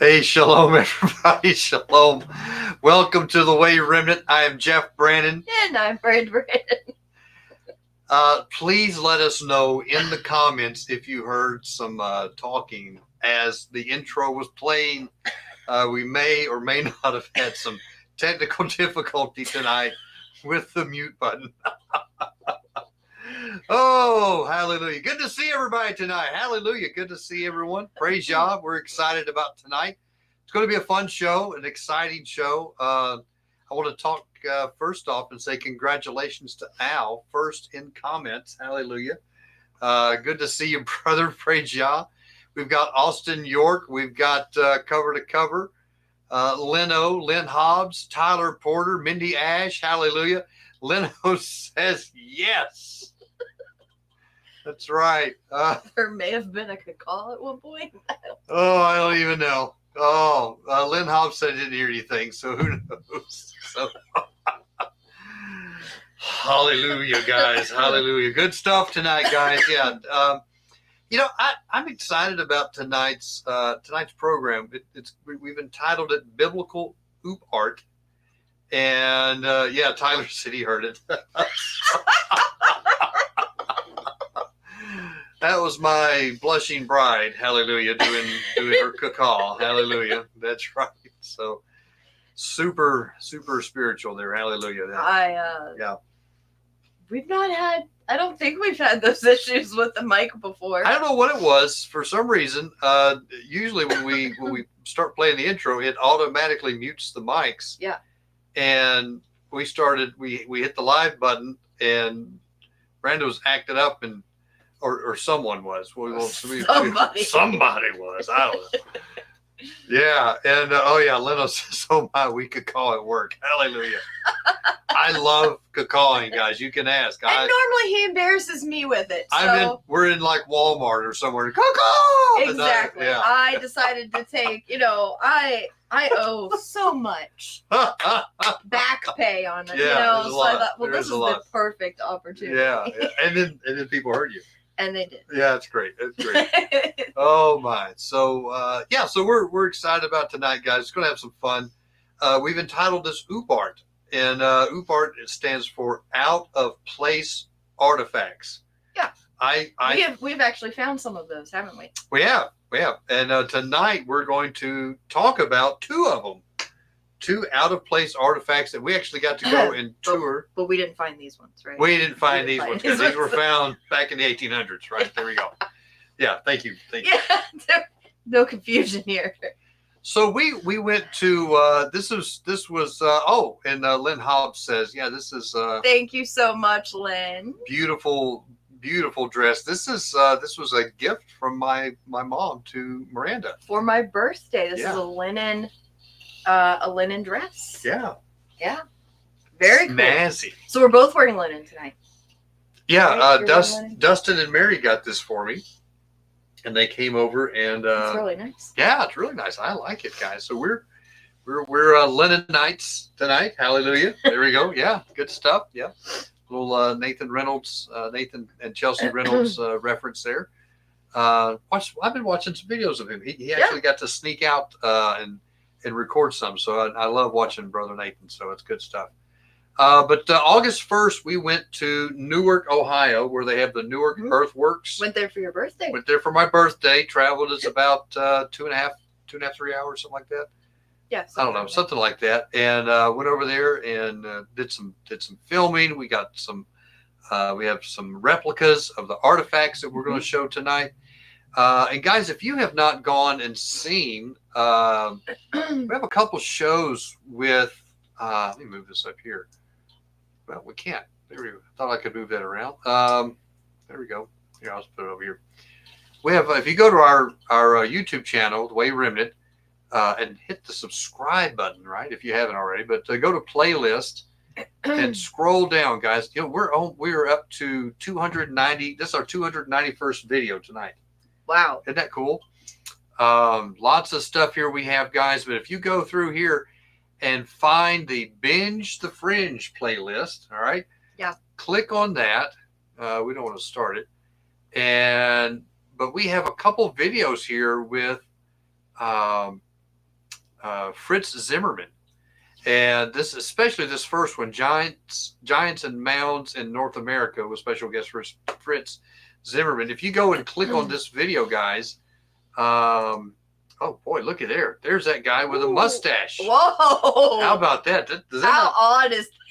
Hey, shalom, everybody. Shalom. Welcome to the Way Remnant. I am Jeff Brannon. And I'm Brandon. Please let us know in the comments if you heard some talking as the intro was playing. We may or may not have had some technical difficulty tonight with the mute button. Oh, hallelujah. Good to see everybody tonight. Hallelujah. Good to see everyone. Praise Yah. We're excited about tonight. It's going to be a fun show, an exciting show. I want to talk first off and say congratulations to Al first in comments. Hallelujah. Good to see you, brother. Praise Yah. We've got Austin York. We've got Cover to Cover. Lynn Hobbs, Tyler Porter, Mindy Ash. Hallelujah. Leno says yes. That's right. There may have been a call at one point. Oh, I don't even know. Oh, Lynn Hobbs said I didn't hear anything, so who knows? So, hallelujah, guys. Hallelujah. Good stuff tonight, guys. Yeah. I'm excited about tonight's program. We've entitled it Biblical OOPart. And Tyler said he heard it. That was my blushing bride, hallelujah, doing her call, hallelujah. That's right. So super spiritual there, hallelujah. We've not had. I don't think we've had those issues with the mic before. I don't know what it was. For some reason, usually when we start playing the intro, it automatically mutes the mics. Yeah. And we hit the live button, and Miranda was acting up, and or someone was. Somebody was. I don't know. Yeah, and Leno says, "Oh my, we could call at work." Hallelujah. I love calling, guys. You can ask. And normally he embarrasses me with it. So. We're in like Walmart or somewhere. Exactly. I decided to take. I owe so much back pay on it. Yeah, so I thought, well, this is the perfect opportunity. Yeah. And then people heard you. And they did. Yeah, it's great. It's great. Oh my. So so we're excited about tonight, guys. It's gonna have some fun. We've entitled this OOPart. And OOPart, it stands for Out of Place Artifacts. Yeah. We've actually found some of those, haven't we? We have. And tonight we're going to talk about two of them. Two out-of-place artifacts that we actually got to go and tour. But we didn't find these ones, right? We didn't find these ones because these were found back in the 1800s, right? There we go. Yeah, thank you. Yeah, no confusion here. So we went to this was Lynn Hobbs says, yeah, this is thank you so much, Lynn. Beautiful dress. This was a gift from my mom to Miranda for my birthday. This is a linen dress. Yeah. Very cool. Snazzy. So we're both wearing linen tonight. Yeah, right? Dustin and Mary got this for me. And they came over and it's really nice. Yeah, it's really nice. I like it, guys. So we're linen nights tonight. Hallelujah. There we go. Yeah, good stuff. Yeah. Little Nathan and Chelsea Reynolds reference there. I've been watching some videos of him. He actually got to sneak out and record some. So I love watching Brother Nathan. So it's good stuff. But August 1st, we went to Newark, Ohio, where they have the Newark Earthworks. Went there for your birthday. Went there for my birthday. Traveled is about 3 hours, something like that. Yeah. I don't know, something like that. And went over there and did some filming. We got we have some replicas of the artifacts that we're going to show tonight. And guys, if you have not gone and seen, we have a couple shows with. Let me move this up here. Well, we can't. There we go. I thought I could move that around. There we go. Here, I'll just put it over here. We have, if you go to our YouTube channel, the Way Remnant, and hit the subscribe button, right? If you haven't already, but go to playlist and scroll down, guys. We're up to 290. This is our 291st video tonight. Wow. Isn't that cool? Lots of stuff here we have, guys. But if you go through here and find the Binge the Fringe playlist, all right? Yeah. Click on that. We don't want to start it. But we have a couple videos here with Fritz Zimmerman. And especially this first one, Giants and Mounds in North America, with special guest Fritz Zimmerman. If you go and click on this video, guys, oh boy, look at there. There's that guy with a mustache. Whoa! How about that?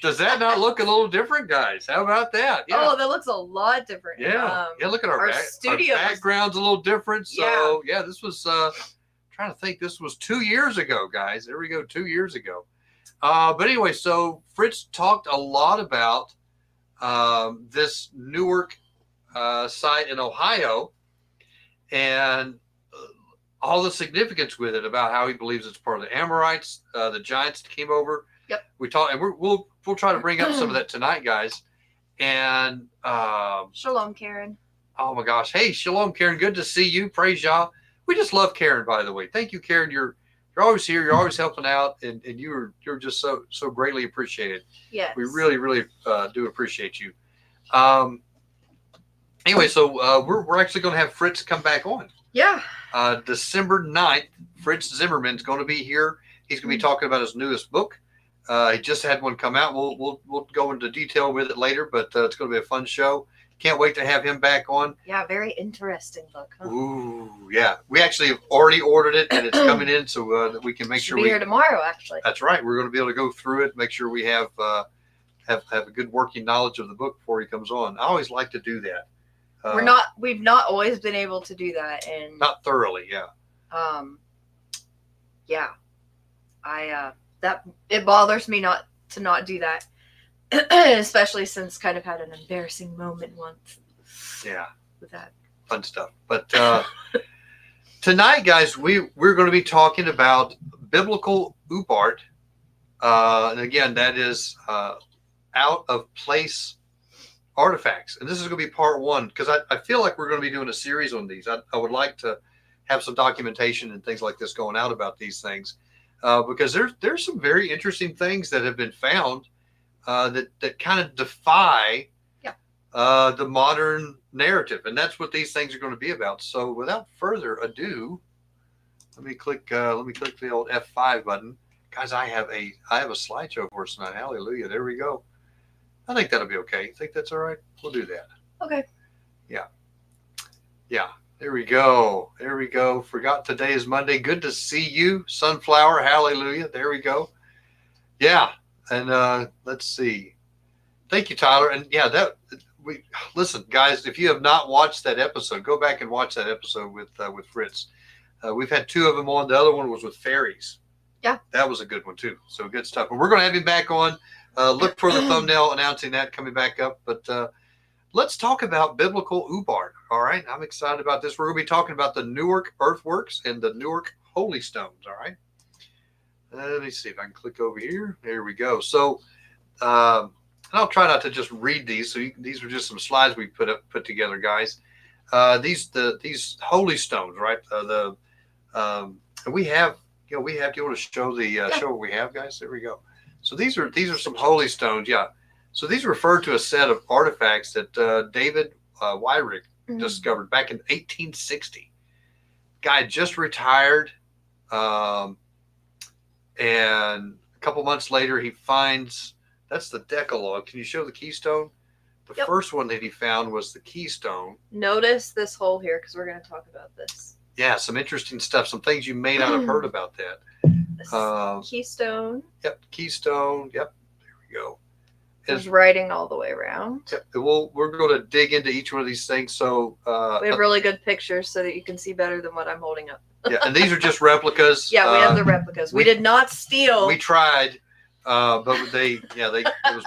Does that not look a little different, guys? How about that? Yeah. Oh, that looks a lot different. Yeah. Look at our studio. Our background's a little different. So yeah, this was trying to think. This was 2 years ago, guys. There we go, 2 years ago. But anyway, so Fritz talked a lot about this Newark site in Ohio and all the significance with it, about how he believes it's part of the Amorites, the Giants that came over. Yep. We talked, and we'll try to bring up some of that tonight, guys. And shalom, Karen. Oh my gosh, hey, shalom, Karen. Good to see you. Praise Yah. We just love Karen, by the way. Thank you, Karen. You're always here. You're always helping out, and you're just so greatly appreciated. Yes. We really do appreciate you. Anyway, so we're actually going to have Fritz come back on. Yeah. December 9th, Fritz Zimmerman's going to be here. He's going to be talking about his newest book. He just had one come out. We'll go into detail with it later, but it's going to be a fun show. Can't wait to have him back on. Yeah, very interesting book. Huh? Ooh, yeah. We actually have already ordered it, and it's coming in, so that we can make sure we here tomorrow. Actually, that's right. We're going to be able to go through it, make sure we have a good working knowledge of the book before he comes on. I always like to do that. We've not always been able to do that, and not thoroughly. Yeah. Yeah. That it bothers me not to do that. Especially since kind of had an embarrassing moment once. Yeah. With that. Fun stuff. But tonight, guys, we're going to be talking about Biblical OOPart. And again, that is out of place artifacts. And this is going to be part one, because I feel like we're going to be doing a series on these. I would like to have some documentation and things like this going out about these things. Because there's some very interesting things that have been found that kind of defy the modern narrative, and that's what these things are going to be about. So, without further ado, let me click the old F5 button, guys. I have a slideshow for us tonight. Hallelujah! There we go. I think that'll be okay. Think that's all right? We'll do that. Okay. Yeah. There we go. Forgot today is Monday. Good to see you, Sunflower. Hallelujah. There we go. Yeah. And let's see. Thank you, Tyler. And yeah, listen, guys, if you have not watched that episode, go back and watch that episode with Fritz. We've had two of them on. The other one was with fairies. Yeah. That was a good one too. So good stuff. And we're going to have him back on. Look for the thumbnail announcing that coming back up. But let's talk about Biblical OOPart. All right. I'm excited about this. We're going to be talking about the Newark Earthworks and the Newark Holy Stones. All right. Let me see if I can click over here. There we go. So, and I'll try not to just read these. So these are just some slides we put together, guys. These holy stones, right? We have. Do you want to show show what we have, guys? There we go. So these are some holy stones. Yeah. So these refer to a set of artifacts that David Wyrick discovered back in 1860. Guy just retired. And a couple months later, he finds, that's the Decalogue. Can you show the keystone? The first one that he found was the keystone. Notice this hole here, because we're going to talk about this. Yeah, some interesting stuff. Some things you may not have heard about that. Keystone. Yep, keystone. Yep, there we go. There's writing all the way around. Yep, we're going to dig into each one of these things. So we have really good pictures so that you can see better than what I'm holding up. Yeah, and these are just replicas. Yeah, we have the replicas. We did not steal. We tried, but it was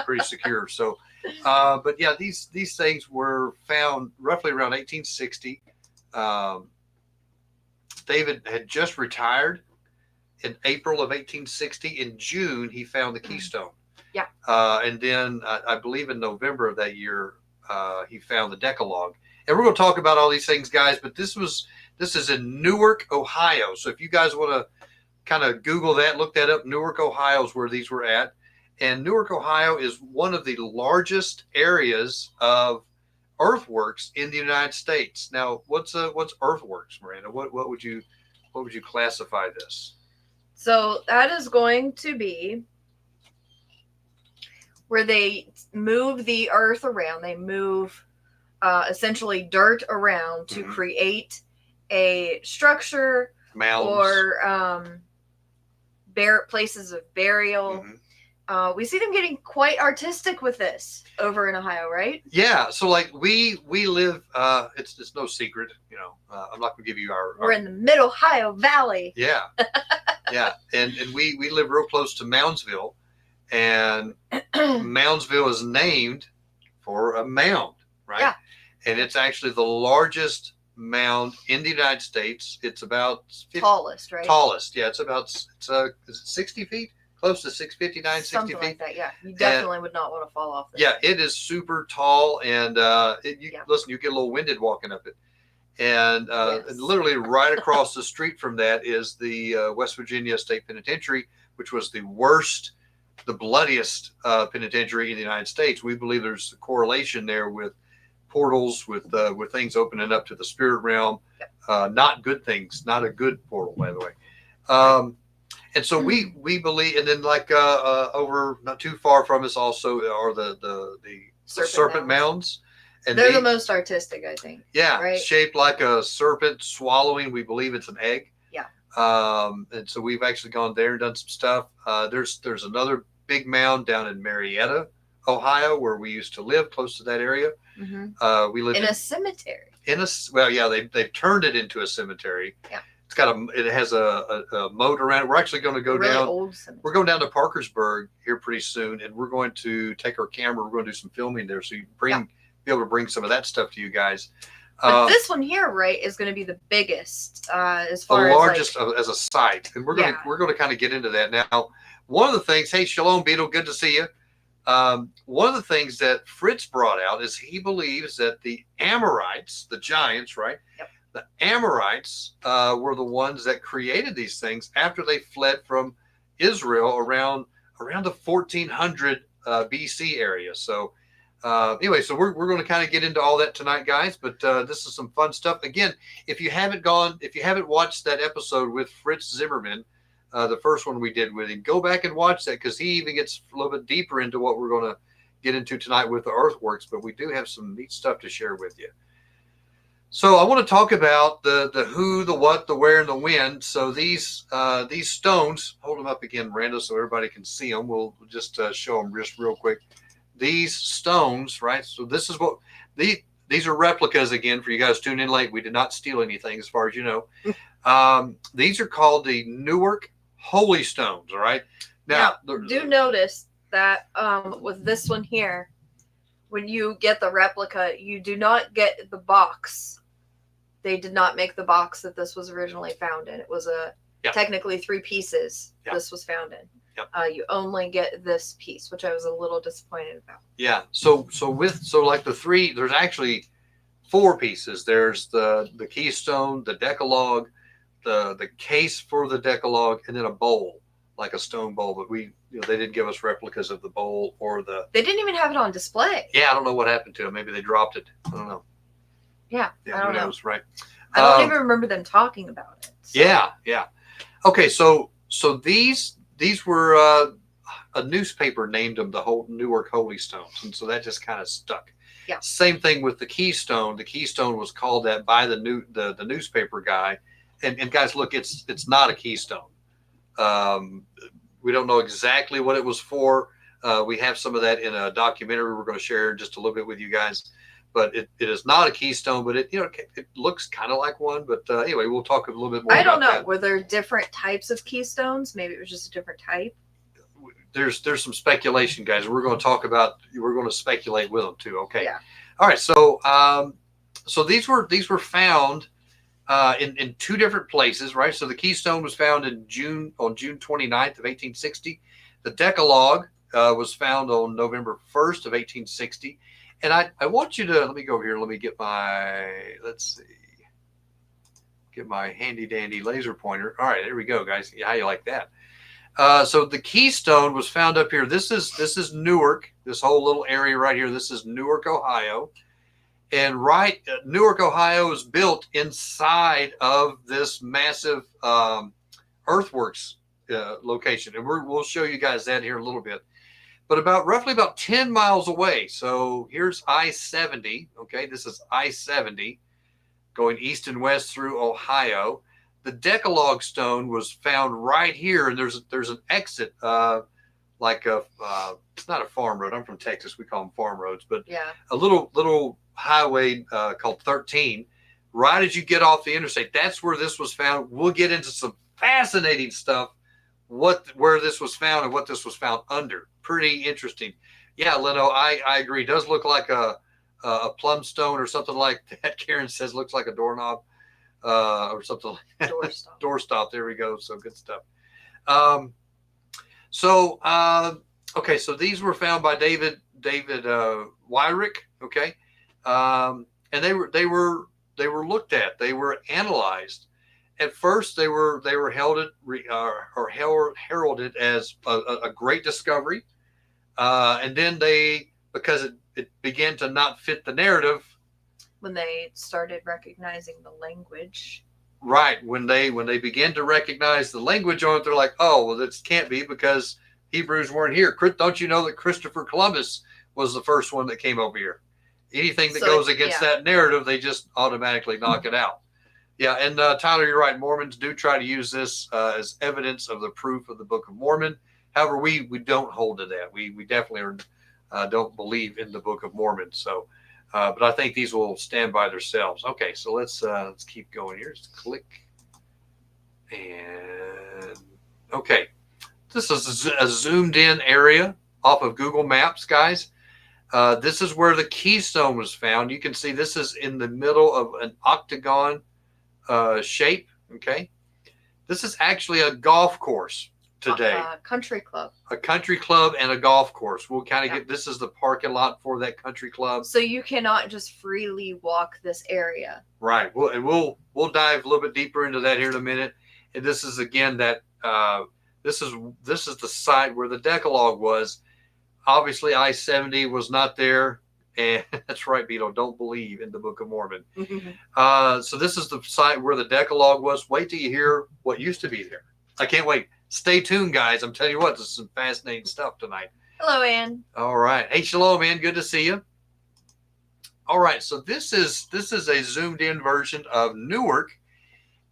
pretty secure. So, but yeah, these things were found roughly around 1860. David had just retired in April of 1860. In June, he found the keystone. Yeah. And then I believe in November of that year, he found the Decalogue. And we're going to talk about all these things, guys, but this is in Newark, Ohio. So if you guys want to kind of Google that, look that up, Newark, Ohio is where these were at. And Newark, Ohio is one of the largest areas of earthworks in the United States. Now, what's earthworks, Miranda? What would you classify this? So that is going to be where they move the earth around. They move essentially dirt around to create a structure, mounds, or places of burial. We see them getting quite artistic with this over in Ohio, right? Yeah. So like we live, it's no secret, you know, I'm not gonna give you We're in the mid-Ohio Valley. Yeah. Yeah. And we live real close to Moundsville, and Moundsville is named for a mound, right? Yeah. And it's actually the largest mound in the United States. It's about tallest, right? Tallest. Yeah. It's is it 60 feet? Close to 659, 60 Something feet. Like that, yeah. You definitely would not want to fall off this. Yeah, it is super tall, and listen, you get a little winded walking up it. And literally right across the street from that is the West Virginia State Penitentiary, which was the worst, the bloodiest penitentiary in the United States. We believe there's a correlation there with portals, with things opening up to the spirit realm. Not good things, not a good portal, by the way. And so we believe, and then like over not too far from us also are the serpent mounds. And they're the most artistic, I think. Yeah, right? Shaped like a serpent swallowing. We believe it's an egg. Yeah. And so we've actually gone there and done some stuff. There's another big mound down in Marietta, Ohio, where we used to live, close to that area. We live in a cemetery. They've turned it into a cemetery. Yeah. It has a moat around it. We're actually going to go down. We're going down to Parkersburg here pretty soon, and we're going to take our camera. We're going to do some filming there, so you can be able to bring some of that stuff to you guys. But this one here, right, is going to be the biggest as far as the largest as a site, and we're going to kind of get into that now. One of the things, hey, Shalom Beetle, good to see you. One of the things that Fritz brought out is he believes that the Amorites, the giants, right? Yep. The Amorites were the ones that created these things after they fled from Israel around the 1400 BC area. So anyway, so we're going to kind of get into all that tonight, guys. But this is some fun stuff. Again, if you haven't watched that episode with Fritz Zimmerman, the first one we did with him, go back and watch that, because he even gets a little bit deeper into what we're going to get into tonight with the Earthworks. But we do have some neat stuff to share with you. So I want to talk about the who, the what, the where, and the when. So these stones, hold them up again, Miranda, so everybody can see them. We'll just show them just real quick. These stones, right? So this is what these are replicas again for you guys tuning in late. We did not steal anything, as far as you know. These are called the Newark Holy Stones. All right. Now do notice that with this one here, when you get the replica, you do not get the box. They did not make the box that this was originally found in. It was technically 3 pieces this was found in. Yep. You only get this piece, which I was a little disappointed about. Yeah. So like the 3, there's actually 4 pieces. There's the keystone, the Decalogue, the case for the Decalogue, and then a bowl, like a stone bowl. But they didn't give us replicas of the bowl or the. They didn't even have it on display. Yeah, I don't know what happened to it. Maybe they dropped it. I don't know. Yeah, I don't know. Right. I don't even remember them talking about it. So. Yeah. Okay, so these were a newspaper named them the whole Newark Holy Stones, and so that just kind of stuck. Yeah. Same thing with the keystone. The keystone was called that by the newspaper guy, and guys, look, it's not a keystone. We don't know exactly what it was for. We have some of that in a documentary we're going to share just a little bit with you guys. But it is not a keystone, but it looks kind of like one. But anyway, we'll talk a little bit more. I don't know. That. Were there different types of keystones? Maybe it was just a different type. There's some speculation, guys. We're going to speculate with them too. Okay. Yeah. All right. So so these were found in 2 different places, right? So the keystone was found on June 29th of 1860. The Decalogue was found on November 1st of 1860. And I want you to, let me go over here. Let me get my handy dandy laser pointer. All right, there we go, guys. How you like that? So the keystone was found up here. This is Newark. This whole little area right here. This is Newark, Ohio. And Newark, Ohio is built inside of this massive earthworks location, and we'll show you guys that here in a little bit. But roughly about 10 miles away. So here's I-70. Okay, this is I-70 going east and west through Ohio. The Decalogue stone was found right here, and there's an exit, like it's not a farm road. I'm from Texas. We call them farm roads, but yeah, a little highway called 13. Right as you get off the interstate, that's where this was found. We'll get into some fascinating stuff, where this was found and what this was found under. Pretty interesting. Yeah, Leno, I agree. It does look like a plum stone or something like that. Karen says looks like a doorknob or something like that. doorstop. Doorstop. There we go. So good stuff. Okay, so these were found by David Wyrick. Okay, and they were looked at. They were analyzed. At first, they were heralded as a great discovery, and then because it began to not fit the narrative. When they started recognizing the language. Right. When they began to recognize the language on it, they're like, oh, well, this can't be because Hebrews weren't here. Don't you know that Christopher Columbus was the first one that came over here? Anything that goes against that narrative, they just automatically knock it out. Yeah, and Tyler, you're right. Mormons do try to use this as evidence of the proof of the Book of Mormon. However, we don't hold to that. We definitely don't believe in the Book of Mormon. So, but I think these will stand by themselves. Okay, so let's keep going here. Just click, and okay, this is a zoomed in area off of Google Maps, guys. This is where the keystone was found. You can see this is in the middle of an octagon shape. Okay, this is actually a golf course today. Country club. A country club and a golf course. We'll kind of get, this is the parking lot for that country club. So you cannot just freely walk this area. Right. We'll dive a little bit deeper into that here in a minute. And this is again that this is the site where the Decalogue was. Obviously, I-70 was not there. And that's right, Beto. Don't believe in the Book of Mormon. So this is the site where the Decalogue was. Wait till you hear what used to be there. I can't wait. Stay tuned, guys. I'm telling you what, this is some fascinating stuff tonight. Hello, Ann. All right. Hey, shalom, man. Good to see you. All right. So this is a zoomed in version of Newark.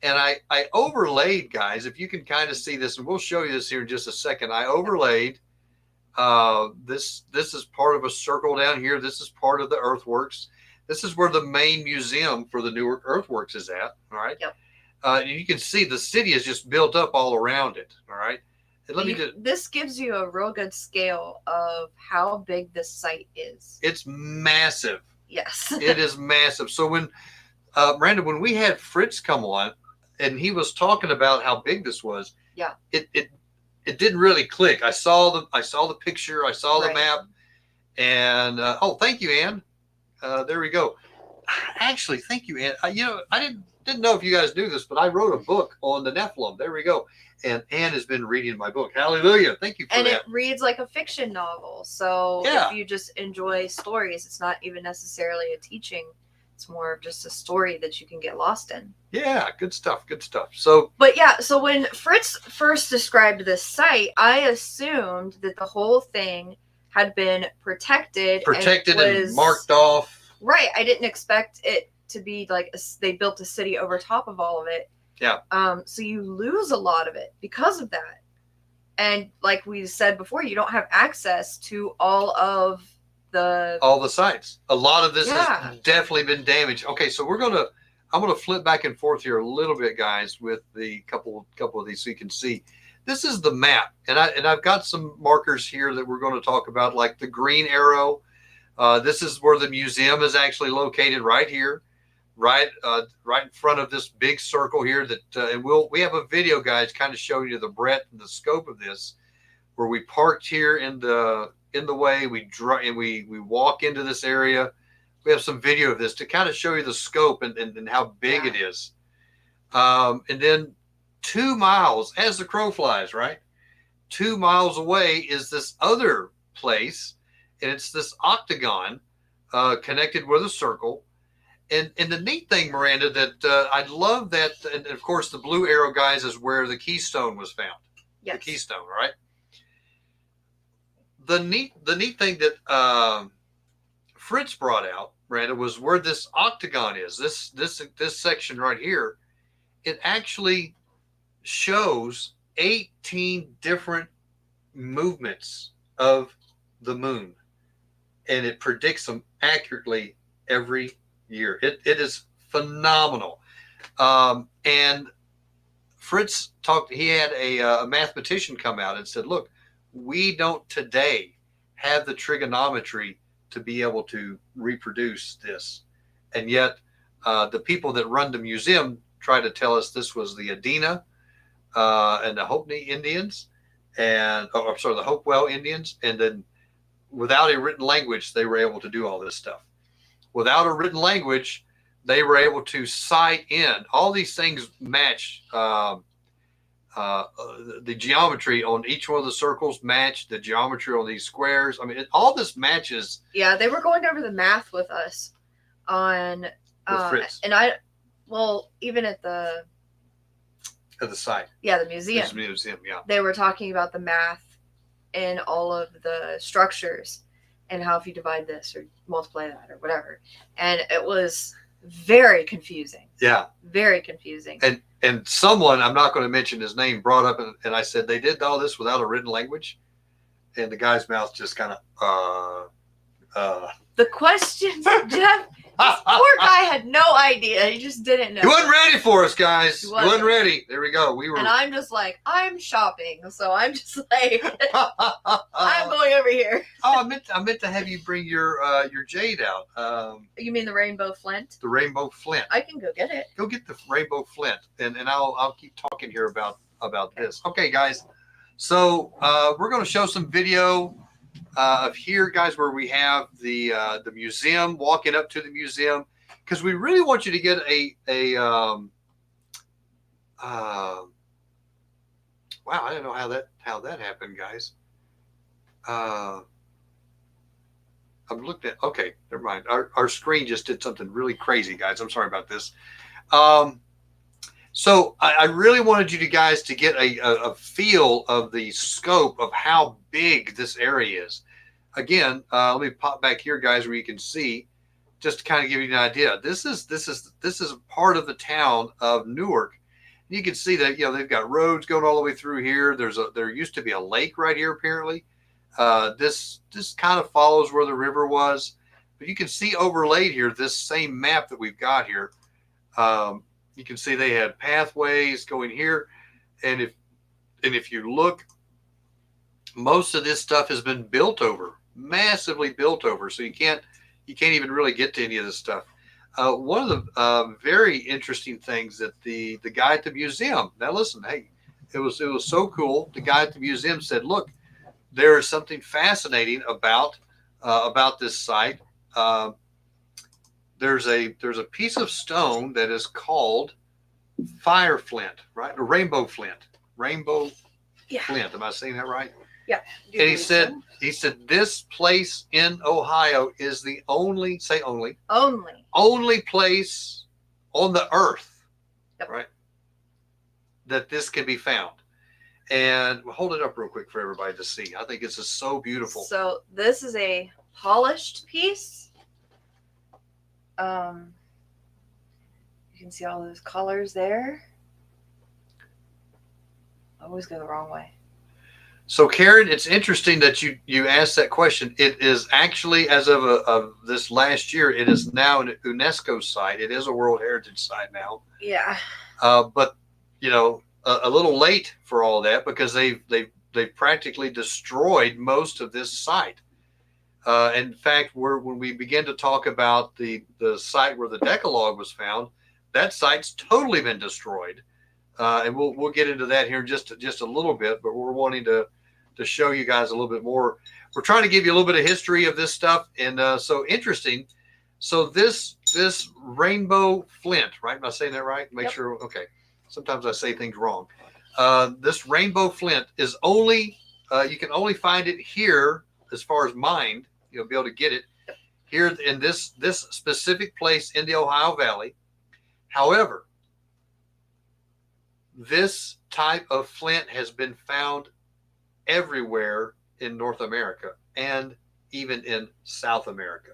And I overlaid, guys, if you can kind of see this, and we'll show you this here in just a second. I overlaid this is part of a circle down here. This is part of the Earthworks. This is where the main museum for the Newark Earthworks is at. All right. Yep. And you can see the city is just built up all around it. All right. And this gives you a real good scale of how big this site is. It's massive. Yes. It is massive. So when Miranda, when we had Fritz come on and he was talking about how big this was, yeah, it didn't really click. I saw the picture, I saw the map, and oh, thank you, Ann. There we go. Actually, thank you, Ann. I didn't know if you guys knew this, but I wrote a book on the Nephilim. There we go. And Ann has been reading my book. Hallelujah. Thank you for that. And it reads like a fiction novel. So if you just enjoy stories, it's not even necessarily a teaching. It's more of just a story that you can get lost in. Yeah, good stuff. Good stuff. So when Fritz first described this site, I assumed that the whole thing had been protected and marked off. Right. I didn't expect it to be like they built a city over top of all of it. Yeah. So you lose a lot of it because of that. And like we said before, you don't have access to all the sites. A lot of this has definitely been damaged. Okay, so I'm gonna flip back and forth here a little bit, guys, with the couple of these so you can see. This is the map, and I've got some markers here that we're going to talk about, like the green arrow. This is where the museum is actually located, right here, right in front of this big circle here. And we have a video, guys, kind of showing you the breadth and the scope of this, where we parked here in the way, we walk into this area. We have some video of this to kind of show you the scope and how big it is. And then 2 miles, as the crow flies, right? 2 miles away is this other place, and it's this octagon connected with a circle. And the neat thing, Miranda, that I love that, and of course the blue arrow, guys, is where the keystone was found. Yes. The keystone, right? The neat thing that Fritz brought out, Miranda, was where this octagon is. This section right here, it actually shows 18 different movements of the moon, and it predicts them accurately every year. It is phenomenal. And Fritz talked. He had a mathematician come out and said, "Look, we don't today have the trigonometry to be able to reproduce this, and yet the people that run the museum try to tell us this was the Adena and the Hopi Indians, and I'm sorry, the Hopewell Indians, and then without a written language, they were able to do all this stuff. Without a written language, they were able to sight in. All these things match. The geometry on each one of the circles match the geometry on these squares. I mean, all this matches. Yeah, they were going over the math with us on, and even at the site. Yeah, the museum. The museum, yeah. They were talking about the math in all of the structures and how if you divide this or multiply that or whatever. And it was very confusing. Yeah. Very confusing. And someone, I'm not going to mention his name, brought up, and I said, they did all this without a written language? And the guy's mouth just kind of, The questions, Jeff, this poor guy had no idea. He just didn't know. He wasn't ready for us, guys. He He wasn't ready. There we go. And I'm just like, I'm shopping. So I'm just like, I'm going over here. Oh, I meant to have you bring your jade out. You mean the rainbow flint? The rainbow flint. I can go get it. Go get the rainbow flint, and I'll keep talking here about this. Okay, guys. So we're going to show some video of here, guys, where we have the museum, walking up to the museum, because we really want you to get wow, I didn't know how that happened, guys. I'm looking at, okay, never mind. Our screen just did something really crazy, guys. I'm sorry about this. So I really wanted you guys to get a feel of the scope of how big this area is. Again, let me pop back here, guys, where you can see, just to kind of give you an idea. This is a part of the town of Newark. You can see that they've got roads going all the way through here. There used to be a lake right here, apparently. This kind of follows where the river was, but you can see overlaid here this same map that we've got here. You can see they had pathways going here, and if you look, most of this stuff has been built over, massively built over, so you can't even really get to any of this stuff. One of the very interesting things that the guy at the museum, now listen, hey, it was so cool. The guy at the museum said, look, there is something fascinating about this site. There's a piece of stone that is called fire flint, right? A rainbow flint. Flint. Am I saying that right? Yeah. And he said this place in Ohio is the only place on the earth, yep, right, that this can be found. And we'll hold it up real quick for everybody to see. I think this is so beautiful. So this is a polished piece. You can see all those colors there. I always go the wrong way. So Karen, it's interesting that you asked that question. It is actually, as of this last year, it is now an UNESCO site. It is a World Heritage Site now. Yeah. But a little late for all that, because they've practically destroyed most of this site. In fact, when we begin to talk about the site where the Decalogue was found, that site's totally been destroyed. And we'll get into that here in just a little bit, but we're wanting to show you guys a little bit more. We're trying to give you a little bit of history of this stuff, and so interesting. So this rainbow flint, right? Am I saying that right? Make sure. Okay. Sometimes I say things wrong. This rainbow flint is only you can only find it here, as far as mined. You'll be able to get it here in this specific place in the Ohio Valley. However, this type of flint has been found everywhere in North America and even in South America.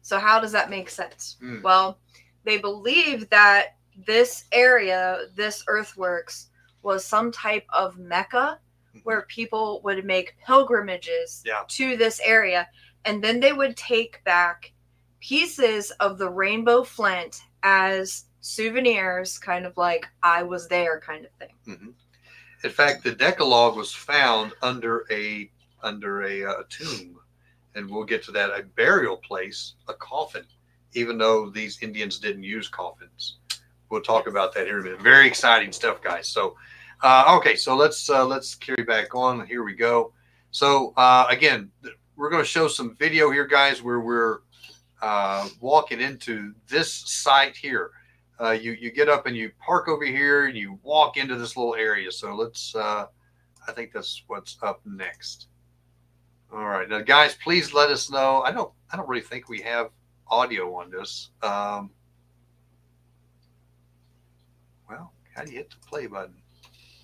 So how does that make sense? Mm. Well, they believe that this area, this earthworks, was some type of Mecca where people would make pilgrimages to this area, and then they would take back pieces of the rainbow flint as souvenirs, kind of like I was there kind of thing. Mm-hmm. In fact, the Decalogue was found under a tomb, and we'll get to that, a burial place, a coffin, even though these Indians didn't use coffins. We'll talk about that here in a minute. Very exciting stuff, guys. So, okay, so let's carry back on. Here we go. So again, we're going to show some video here, guys, where we're walking into this site here. You get up and you park over here and you walk into this little area. So let's, I think that's what's up next. All right, now guys, please let us know. I don't really think we have audio on this. Well, how do you hit the play button?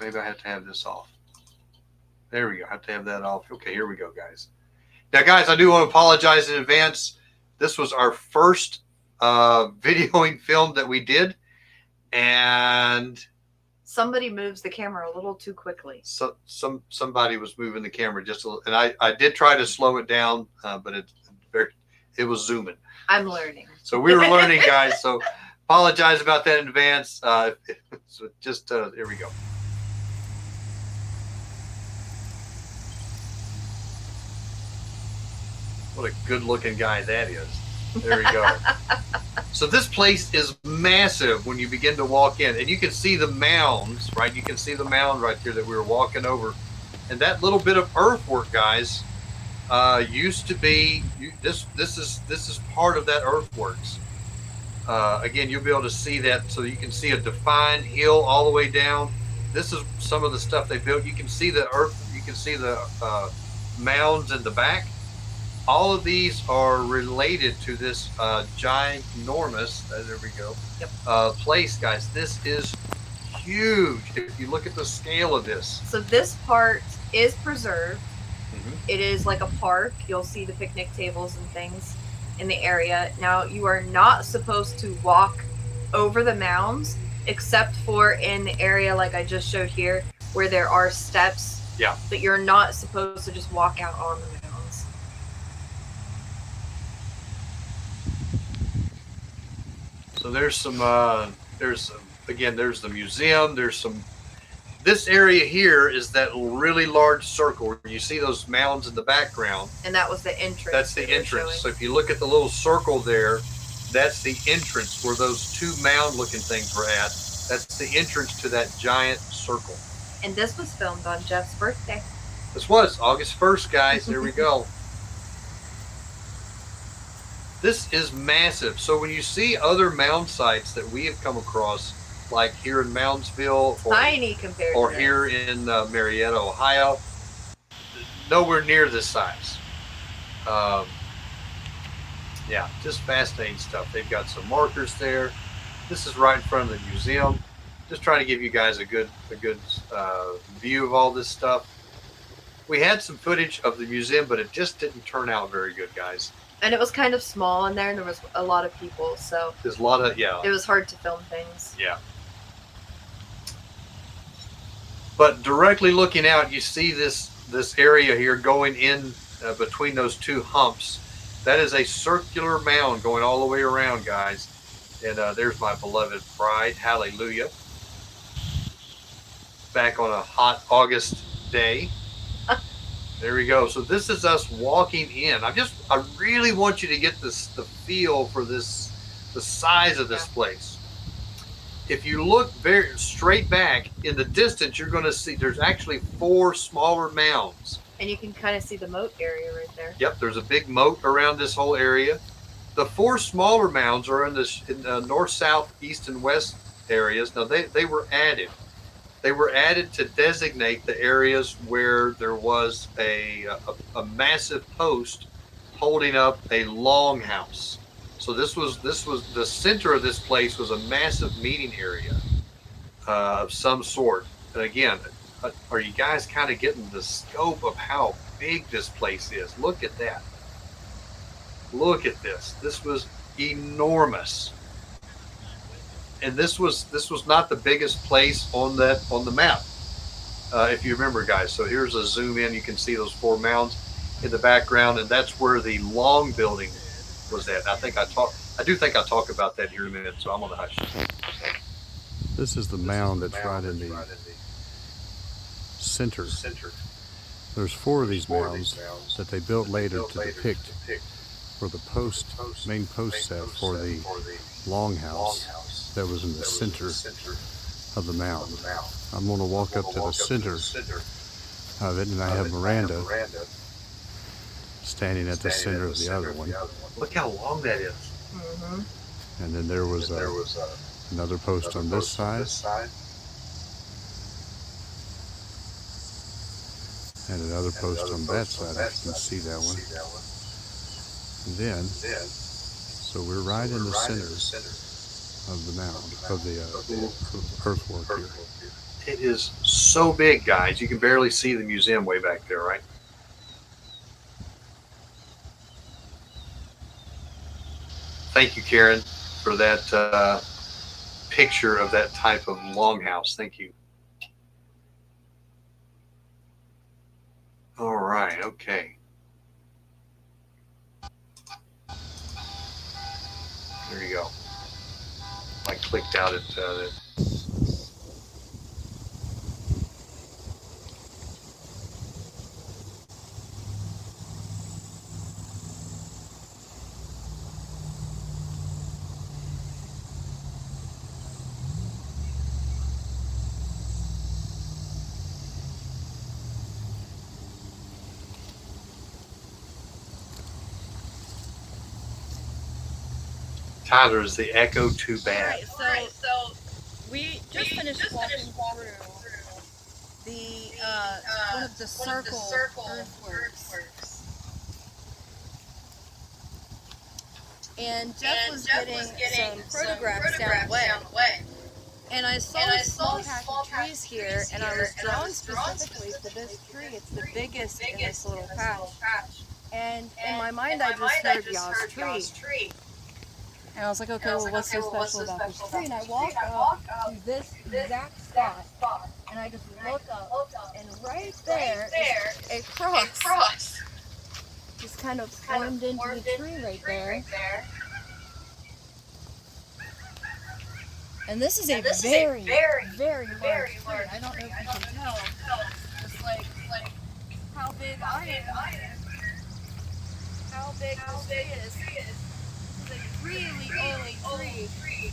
Maybe I have to have this off. There we go. I have to have that off. Okay, here we go, guys. Now, guys, I do want to apologize in advance. This was our first videoing film that we did, and somebody moves the camera a little too quickly. So somebody was moving the camera just a little, and I did try to slow it down, but it was zooming. I'm learning. So we were learning, guys. So apologize about that in advance. So just here we go. What a good-looking guy that is. There we go. So this place is massive when you begin to walk in, and you can see the mounds, right? You can see the mound right there that we were walking over, and that little bit of earthwork, guys, used to be. This is part of that earthworks. Again, you'll be able to see that, so you can see a defined hill all the way down. This is some of the stuff they built. You can see the earth. You can see the mounds in the back. All of these are related to this ginormous, there we go, place, guys. This is huge if you look at the scale of this. So this part is preserved. It is like a park. You'll see the picnic tables and things in the area. Now, you are not supposed to walk over the mounds, except for in the area like I just showed here, where there are steps. Yeah. But you're not supposed to just walk out on the mounds. So there's there's the museum. This area here is that really large circle where you see those mounds in the background. And that was the entrance. That's the entrance. So if you look at the little circle there, that's the entrance where those two mound-looking things were at. That's the entrance to that giant circle. And this was filmed on Jeff's birthday. This was August 1st, guys. There we go. This is massive. So when you see other mound sites that we have come across, like here in Moundsville, tiny compared or to here in Marietta, Ohio, nowhere near this size. Yeah, just fascinating stuff. They've got some markers there. This is right in front of the museum. Just trying to give you guys a good view of all this stuff. We had some footage of the museum, but it just didn't turn out very good, guys. And it was kind of small in there, and there was a lot of people, so there's a lot of it was hard to film things. Yeah. But directly looking out, you see this area here going in between those two humps. That is a circular mound going all the way around, guys. And there's my beloved bride. Hallelujah. Back on a hot August day. There we go. So this is us walking in. I really want you to get the feel for the size of this place. If you look very straight back in the distance, you're going to see there's actually 4 smaller mounds. And you can kind of see the moat area right there. Yep, there's a big moat around this whole area. The 4 smaller mounds are in the north, south, east, and west areas. Now they were added. They were added to designate the areas where there was a massive post holding up a longhouse. So this was the center of this place was a massive meeting area. of some sort. And again, are you guys kind of getting the scope of how big this place is? Look at that. Look at this. This was enormous. And this was not the biggest place on the map, if you remember, guys. So here's a zoom in. You can see those 4 mounds in the background, and that's where the long building was at. I do think I talk about that here in a minute. So I'm on the hush. This is the mound that's right in the center. There's 4 of these mounds that they built later to depict where the main post set for the longhouse that was in the center of the mound. I'm going to walk up to the center of it, and I have Miranda standing at the center of the other one. Look how long that is. Mm-hmm. And then there was another post on this side. And another post on that side, if you can see that one. And then, so we're right in the center of the mound, of the earthwork here. It is so big, guys. You can barely see the museum way back there, right? Thank you, Karen, for that picture of that type of longhouse. Thank you. All right, okay. There you go. I clicked out at that. Tyler, is the echo too bad? Right, so we just finished walking through the one of the circle earthworks. And Jeff was getting some photographs down the way. And I saw a small patch of trees here, and I was drawn specifically to this tree. It's the biggest in this little patch. And in my mind, I just heard Yah's tree. And I was like, okay, well, what's so special about this tree? And I walk up to this exact spot, and I just look up, and right there is a cross. Just kind of formed into the tree right there. And this is a very, very large tree. I don't know if you can tell, just like how big I am, how big this tree is. It's a really old tree.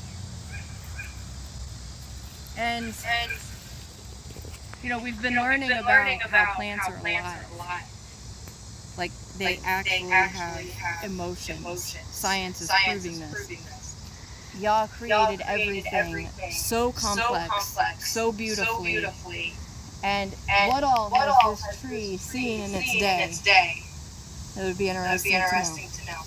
And you know, we've been learning about how plants are alive. Like they actually have emotions. Science is proving this. Yah created everything so complex, so beautifully. And what all has this tree seen in its day? It would be interesting to know.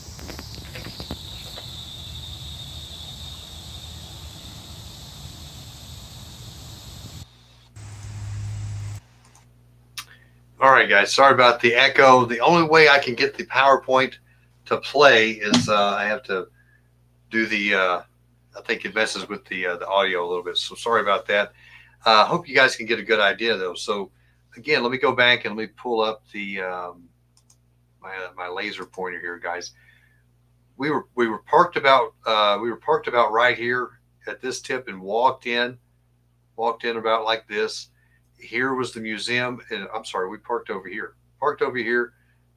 All right, guys. Sorry about the echo. The only way I can get the PowerPoint to play is I have to do the. I think it messes with the audio a little bit. So sorry about that. Hope you guys can get a good idea though. So again, let me go back and let me pull up the my laser pointer here, guys. We were parked about right here at this tip and walked in about like this. Here was the museum, and I'm sorry, we parked over here,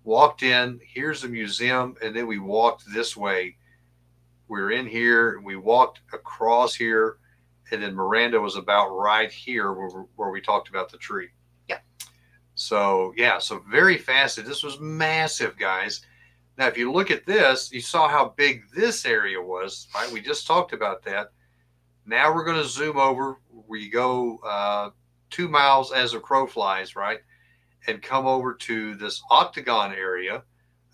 walked in. Here's the museum, and then we walked this way. We were in here, we walked across here, and then Miranda was about right here where we talked about the tree. Yeah. So very fast. This was massive, guys. Now, if you look at this, you saw how big this area was, right? We just talked about that. Now we're going to zoom over. We go 2 miles as a crow flies, right? And come over to this octagon area.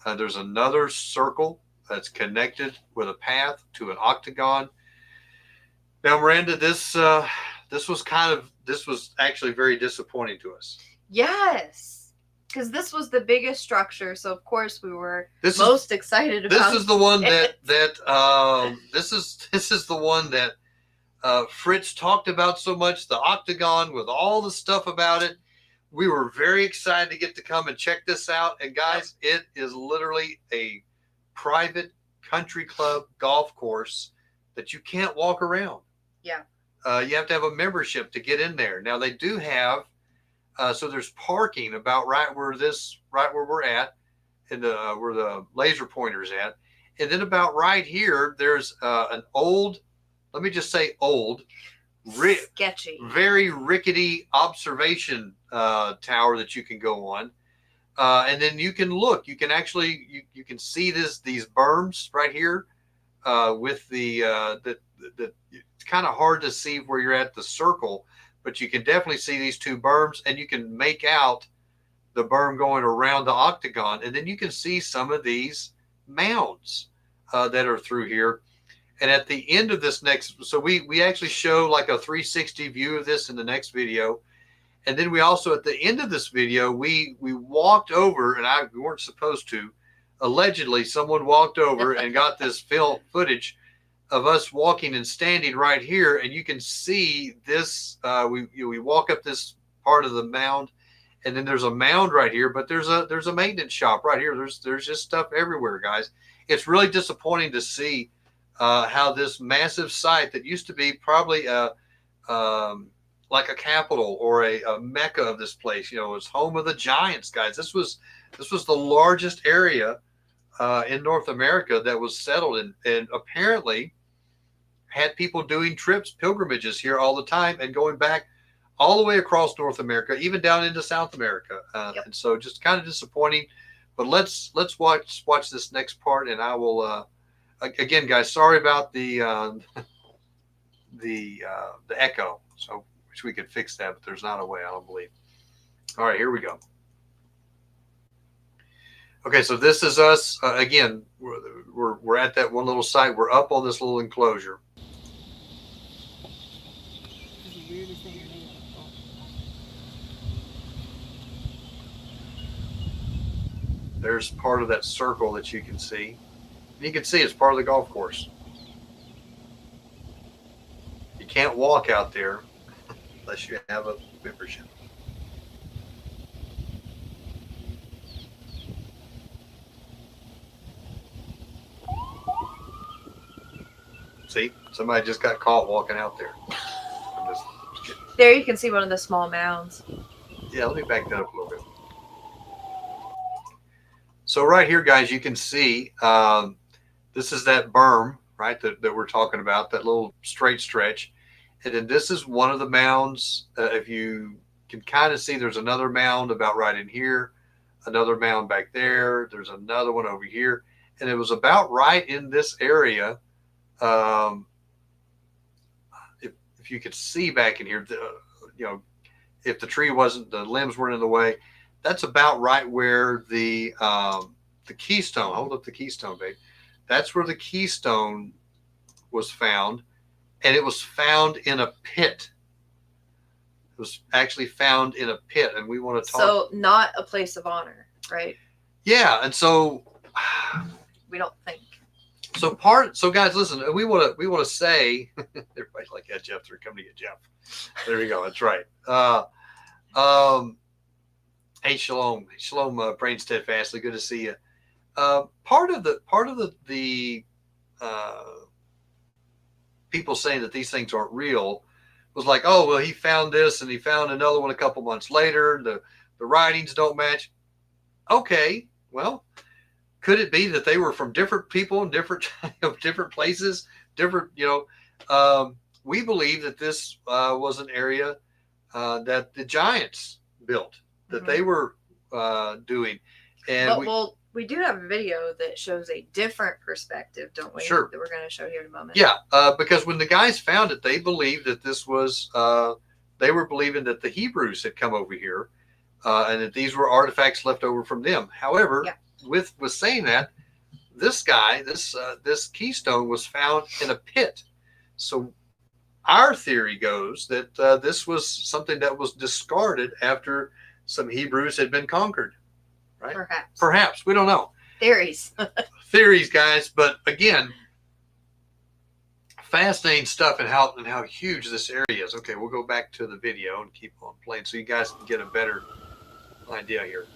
There's another circle that's connected with a path to an octagon. Now, Miranda, this this was actually very disappointing to us. Yes, because this was the biggest structure, so of course we were most excited about. This is the one this is the one that Fritz talked about so much. The octagon with all the stuff about it. We were very excited to get to come and check this out. And guys, it is literally a private country club golf course that you can't walk around. Yeah. You have to have a membership to get in there. Now they do have, so there's parking about right where we're at, and where the laser pointer's at. And then about right here, there's an old, let me just say old, sketchy, very rickety observation tower that you can go on, and then you can look. You can actually you can see these berms right here with the it's kind of hard to see where you're at the circle, but you can definitely see these two berms, and you can make out the berm going around the octagon, and then you can see some of these mounds that are through here. And at the end of this so we actually show like a 360 view of this in the next video. And then we also, at the end of this video, we walked over, and we weren't supposed to. Allegedly, someone walked over and got this footage of us walking and standing right here. And you can see this, we walk up this part of the mound, and then there's a mound right here, but there's a maintenance shop right here. There's just stuff everywhere, guys. It's really disappointing to see how this massive site that used to be probably like a capital or a mecca of this place, was home of the Giants, guys. This was the largest area in North America that was settled in, and apparently had people doing pilgrimages here all the time, and going back all the way across North America, even down into South America. Yep. And so just kind of disappointing. But let's watch this next part, and I will. Again, guys, sorry about the echo. So wish we could fix that, but there's not a way, I don't believe. All right, here we go. Okay, so this is us again. We're at that one little site. We're up on this little enclosure. There's part of that circle that you can see. You can see it's part of the golf course. You can't walk out there unless you have a membership. See, somebody just got caught walking out there. There you can see one of the small mounds. Yeah, let me back that up a little bit. So right here, guys, you can see this is that berm, right, that we're talking about, that little straight stretch. And then this is one of the mounds. If you can kind of see, there's another mound about right in here, another mound back there. There's another one over here. And it was about right in this area. If you could see back in here, if the tree wasn't, the limbs weren't in the way, that's about right where the keystone, hold up the keystone, babe. That's where the keystone was found, and it was found in a pit. It was actually found in a pit, and we want to talk. So not a place of honor, right? Yeah, and so we don't think. So guys, listen, we want to say, everybody's like, yeah, Jeff, they're coming to get Jeff. There we go. That's right. Hey, shalom, praying steadfastly. Good to see you. Part of the people saying that these things aren't real was like, oh, well, he found this and he found another one a couple months later. The writings don't match. Okay, well, could it be that they were from different people in different places, different, we believe that this was an area that the Giants built, that they were doing. And we do have a video that shows a different perspective, don't we? Sure. That we're going to show here in a moment. Yeah, because when the guys found it, they believed that this was, they were believing that the Hebrews had come over here and that these were artifacts left over from them. However, with saying that, this guy, this keystone was found in a pit. So our theory goes that this was something that was discarded after some Hebrews had been conquered, right? Perhaps. We don't know. Theories. Theories, guys. But again, fascinating stuff and how huge this area is. Okay, we'll go back to the video and keep on playing so you guys can get a better idea here.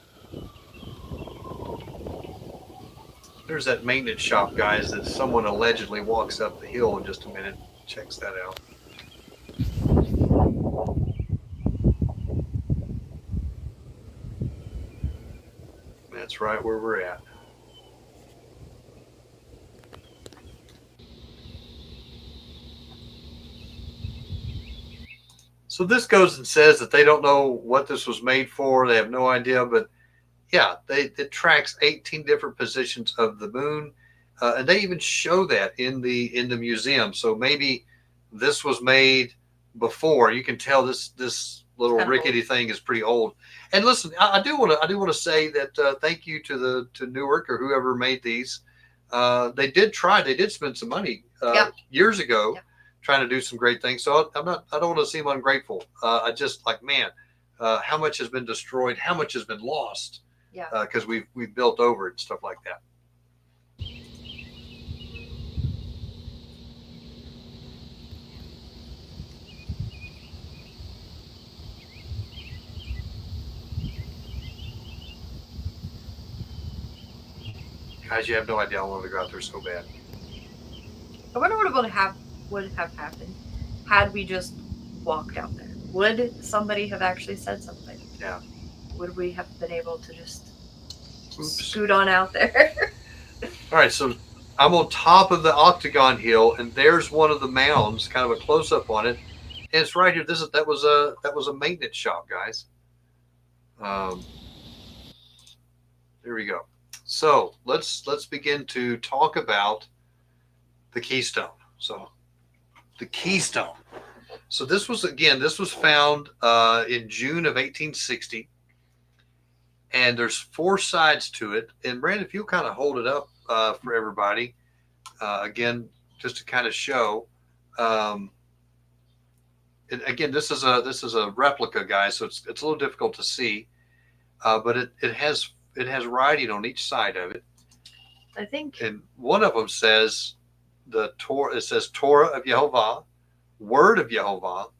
There's that maintenance shop, guys, that someone allegedly walks up the hill in just a minute. Checks that out. That's right where we're at. So this goes and says that they don't know what this was made for. They have no idea, but yeah, it tracks 18 different positions of the moon, and they even show that in the museum. So maybe this was made before. You can tell this little rickety thing is pretty old. And listen, I do want to say that thank you to Newark or whoever made these. They did spend some money years ago trying to do some great things. So I don't want to seem ungrateful. I just like, man, how much has been destroyed, how much has been lost. Yeah. Because we've built over it and stuff like that. Guys, you have no idea. I wanted to go out there so bad. I wonder what would have happened had we just walked out there. Would somebody have actually said something? Yeah. Would we have been able to just scoot on out there? All right, so I'm on top of the octagon hill, and there's one of the mounds, kind of a close up on it, and it's right here. That was a maintenance shop, guys. There we go. So let's begin to talk about the keystone. So the keystone. So this was found in June of 1860. And there's 4 sides to it. And Brandon, if you'll kind of hold it up for everybody, again, just to kind of show. And again, this is a replica, guys, so it's a little difficult to see, but it has writing on each side of it. I think. And one of them says it says Torah of Yehovah, Word of Yehovah,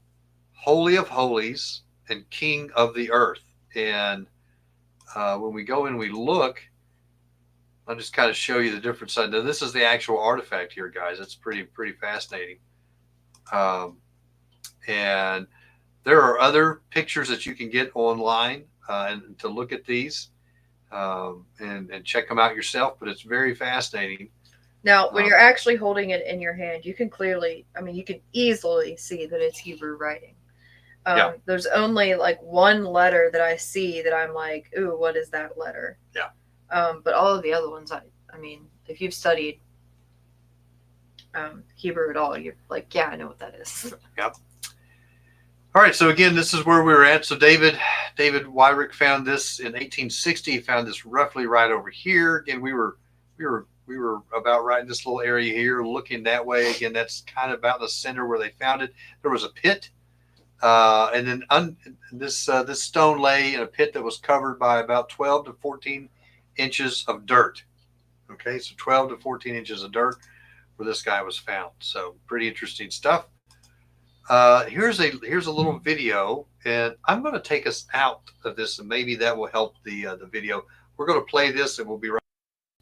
Holy of Holies, and King of the Earth. And when we go in, we look. I'll just kind of show you the different side. Now, this is the actual artifact here, guys. It's pretty fascinating. And there are other pictures that you can get online and to look at these and check them out yourself. But it's very fascinating. Now, when you're actually holding it in your hand, you can you can easily see that it's Hebrew writing. There's only like one letter that I see that I'm like, ooh, what is that letter? Yeah. But all of the other ones, I mean, if you've studied Hebrew at all, you're like, yeah, I know what that is. Yep. All right. So again, this is where we were at. So David Wyrick found this in 1860. He found this roughly right over here. Again, we were about right in this little area here, looking that way. Again, that's kind of about the center where they found it. There was a pit. And then this stone lay in a pit that was covered by about 12 to 14 inches of dirt. Okay, so 12 to 14 inches of dirt where this guy was found. So pretty interesting stuff. Here's a little video, and I'm going to take us out of this, and maybe that will help the video. We're going to play this, and we'll be right.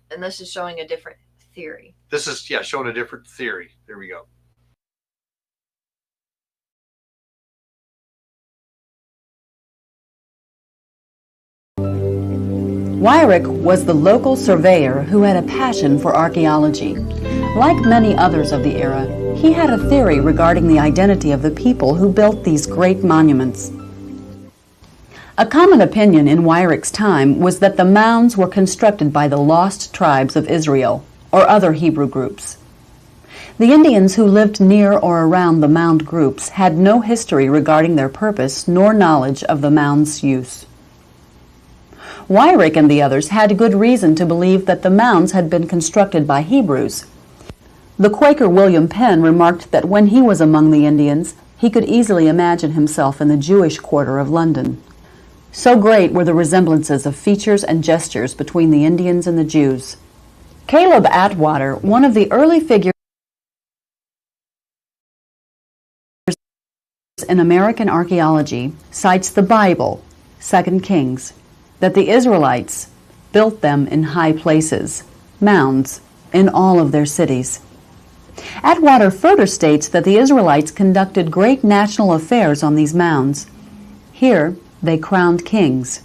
And this is showing a different theory. This is showing a different theory. There we go. Wyrick was the local surveyor who had a passion for archaeology. Like many others of the era, he had a theory regarding the identity of the people who built these great monuments. A common opinion in Wyrick's time was that the mounds were constructed by the lost tribes of Israel, or other Hebrew groups. The Indians who lived near or around the mound groups had no history regarding their purpose nor knowledge of the mound's use. Wyrick and the others had good reason to believe that the mounds had been constructed by Hebrews. The Quaker William Penn remarked that when he was among the Indians, he could easily imagine himself in the Jewish quarter of London. So great were the resemblances of features and gestures between the Indians and the Jews. Caleb Atwater, one of the early figures in American archaeology, cites the Bible, 2 Kings, that the Israelites built them in high places, mounds, in all of their cities. Atwater further states that the Israelites conducted great national affairs on these mounds. Here they crowned kings,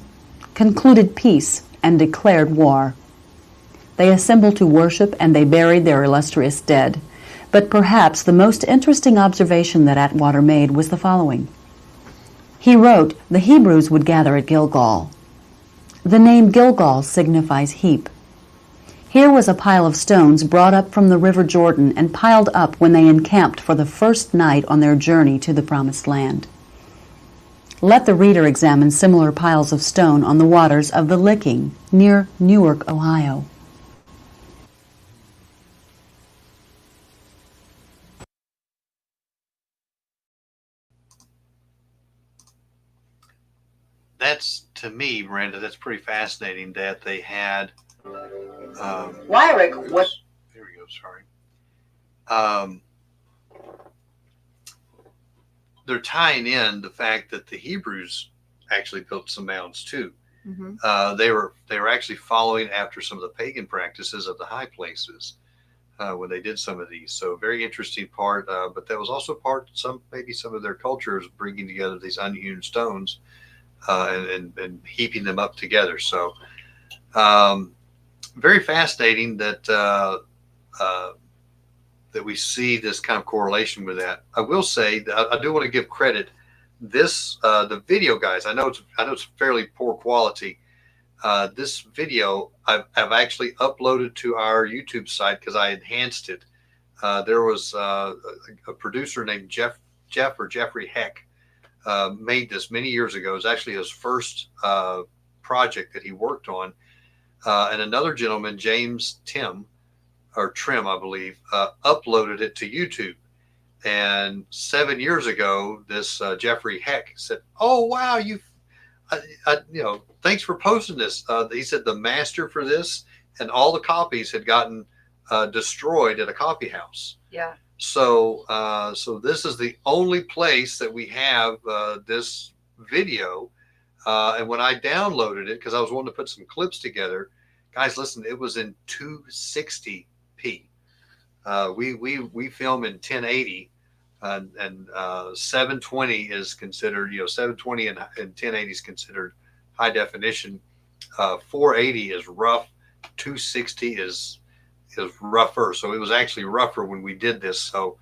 concluded peace, and declared war. They assembled to worship and they buried their illustrious dead. But perhaps the most interesting observation that Atwater made was the following. He wrote, the Hebrews would gather at Gilgal. The name Gilgal signifies heap. Here was a pile of stones brought up from the river Jordan and piled up when they encamped for the first night on their journey to the Promised Land. Let the reader examine similar piles of stone on the waters of the Licking near Newark, Ohio. That's, to me, Miranda, that's pretty fascinating that they had. Lyric, what? There we go. Sorry. They're tying in the fact that the Hebrews actually built some mounds too. Mm-hmm. They were actually following after some of the pagan practices of the high places when they did some of these. So very interesting part. But that was also maybe some of their cultures bringing together these unhewn stones and heaping them up together. So very fascinating that that we see this kind of correlation with that. I will say that I do want to give credit. This the video, guys. I know it's fairly poor quality. This video I've actually uploaded to our YouTube site because I enhanced it. There was a producer named Jeffrey Heck made this many years ago. It was actually his first project that he worked on. And another gentleman, James Trim, I believe, uploaded it to YouTube. And 7 years ago, this Jeffrey Heck said, "Oh wow, thanks for posting this." He said the master for this and all the copies had gotten destroyed at a coffee house. Yeah. So this is the only place that we have this video. And when I downloaded it, because I was wanting to put some clips together, guys, listen, it was in 260p. We film in 1080, and 720 is considered, 720 and 1080 is considered high definition. 480 is rough. 260 is rougher. So it was actually rougher when we did this. So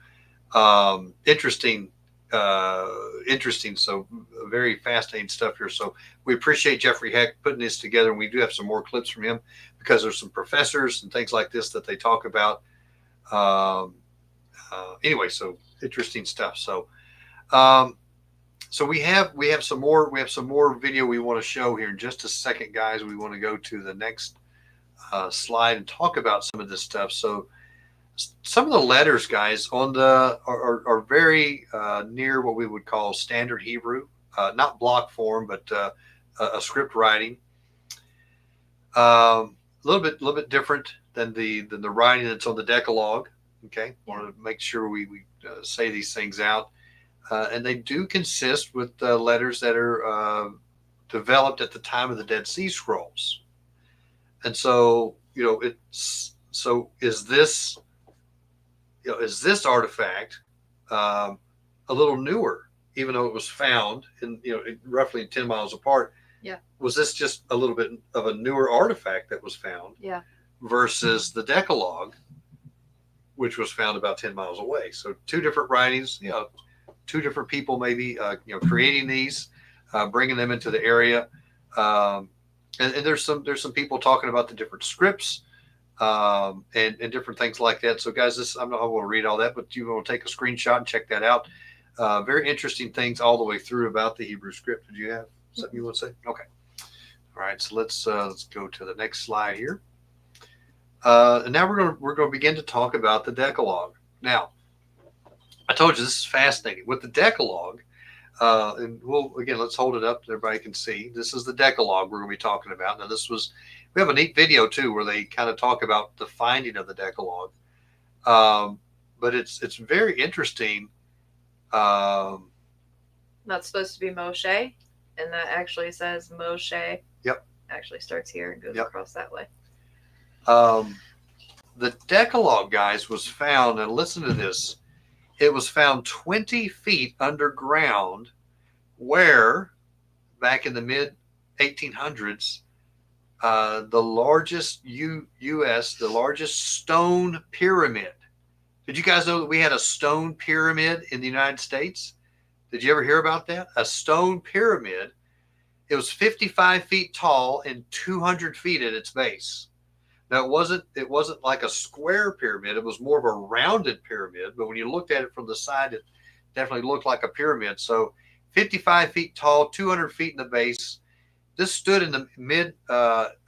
interesting. So very fascinating stuff here. So we appreciate Jeffrey Heck putting this together, and we do have some more clips from him because there's some professors and things like this that they talk about. Anyway, so interesting stuff. So so we have some more video we want to show here in just a second, guys. We want to go to the next slide and talk about some of this stuff. So some of the letters, guys, on are very near what we would call standard Hebrew, not block form, but a script writing. A little bit different than the writing that's on the Decalogue. Okay, want to make sure we say these things out, and they do consist with letters that are developed at the time of the Dead Sea Scrolls. And so is this artifact a little newer, even though it was found in roughly 10 miles apart? Yeah. Was this just a little bit of a newer artifact that was found? Yeah. Versus the Decalogue, which was found about 10 miles away. So two different writings, two different people maybe creating these, bringing them into the area. And there's some people talking about the different scripts and different things like that. So guys, I'm not going to read all that, but you want to take a screenshot and check that out. Very interesting things all the way through about the Hebrew script. Did you have something you want to say? Okay. All right. So let's go to the next slide here. And now we're gonna begin to talk about the Decalogue. Now, I told you this is fascinating with the Decalogue. And let's hold it up so everybody can see. This is the Decalogue we're going to be talking about. Now, we have a neat video too where they kind of talk about the finding of the Decalogue. But it's very interesting. That's supposed to be Moshe, and that actually says Moshe. Yep. Actually starts here and goes across that way. The Decalogue, guys, was found, and listen to this. It was found 20 feet underground where, back in the mid 1800s, the largest the largest stone pyramid. Did you guys know that we had a stone pyramid in the United States? Did you ever hear about that? A stone pyramid. It was 55 feet tall and 200 feet at its base. Now, it wasn't like a square pyramid. It was more of a rounded pyramid. But when you looked at it from the side, it definitely looked like a pyramid. So 55 feet tall, 200 feet in the base. This stood in the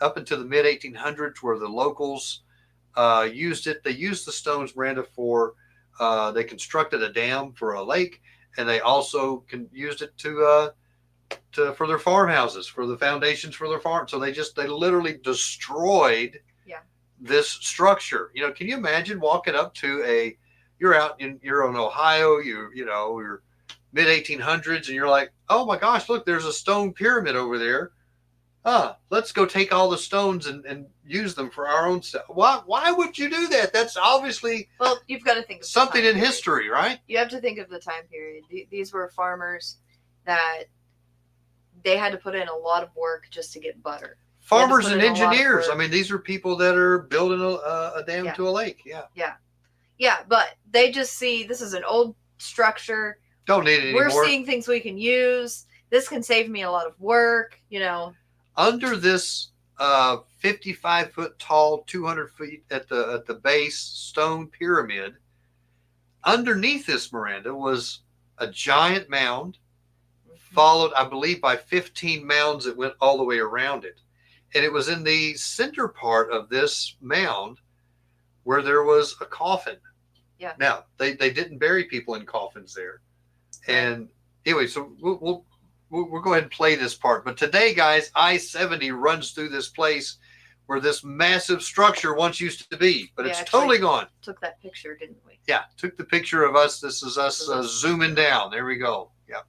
up into the mid 1800s where the locals used it. They used the stones, Miranda, they constructed a dam for a lake. And they also used it for their farmhouses, for the foundations for their farm. So they literally destroyed this structure. Can you imagine walking up to you're in Ohio, you're mid 1800s, and you're like, oh my gosh, look, there's a stone pyramid over there. Let's go take all the stones and use them for our own stuff. Why would you do that? That's obviously you've got to think of something in history, right? You have to think of the time period. These were farmers that they had to put in a lot of work just to get butter. Farmers and engineers. I mean, these are people that are building a dam to a lake. Yeah, but they just see this is an old structure. Don't need it anymore. We're seeing things we can use. This can save me a lot of work, Under this 55-foot tall, 200 feet at the base stone pyramid, underneath this, Miranda, was a giant mound, followed, I believe, by 15 mounds that went all the way around it. And it was in the center part of this mound where there was a coffin. Yeah. Now, they didn't bury people in coffins there. And anyway, so we'll go ahead and play this part. But today, guys, I-70 runs through this place where this massive structure once used to be. But it's totally gone. Took that picture, didn't we? Yeah, took the picture of us. This is us zooming down. There we go. Yeah.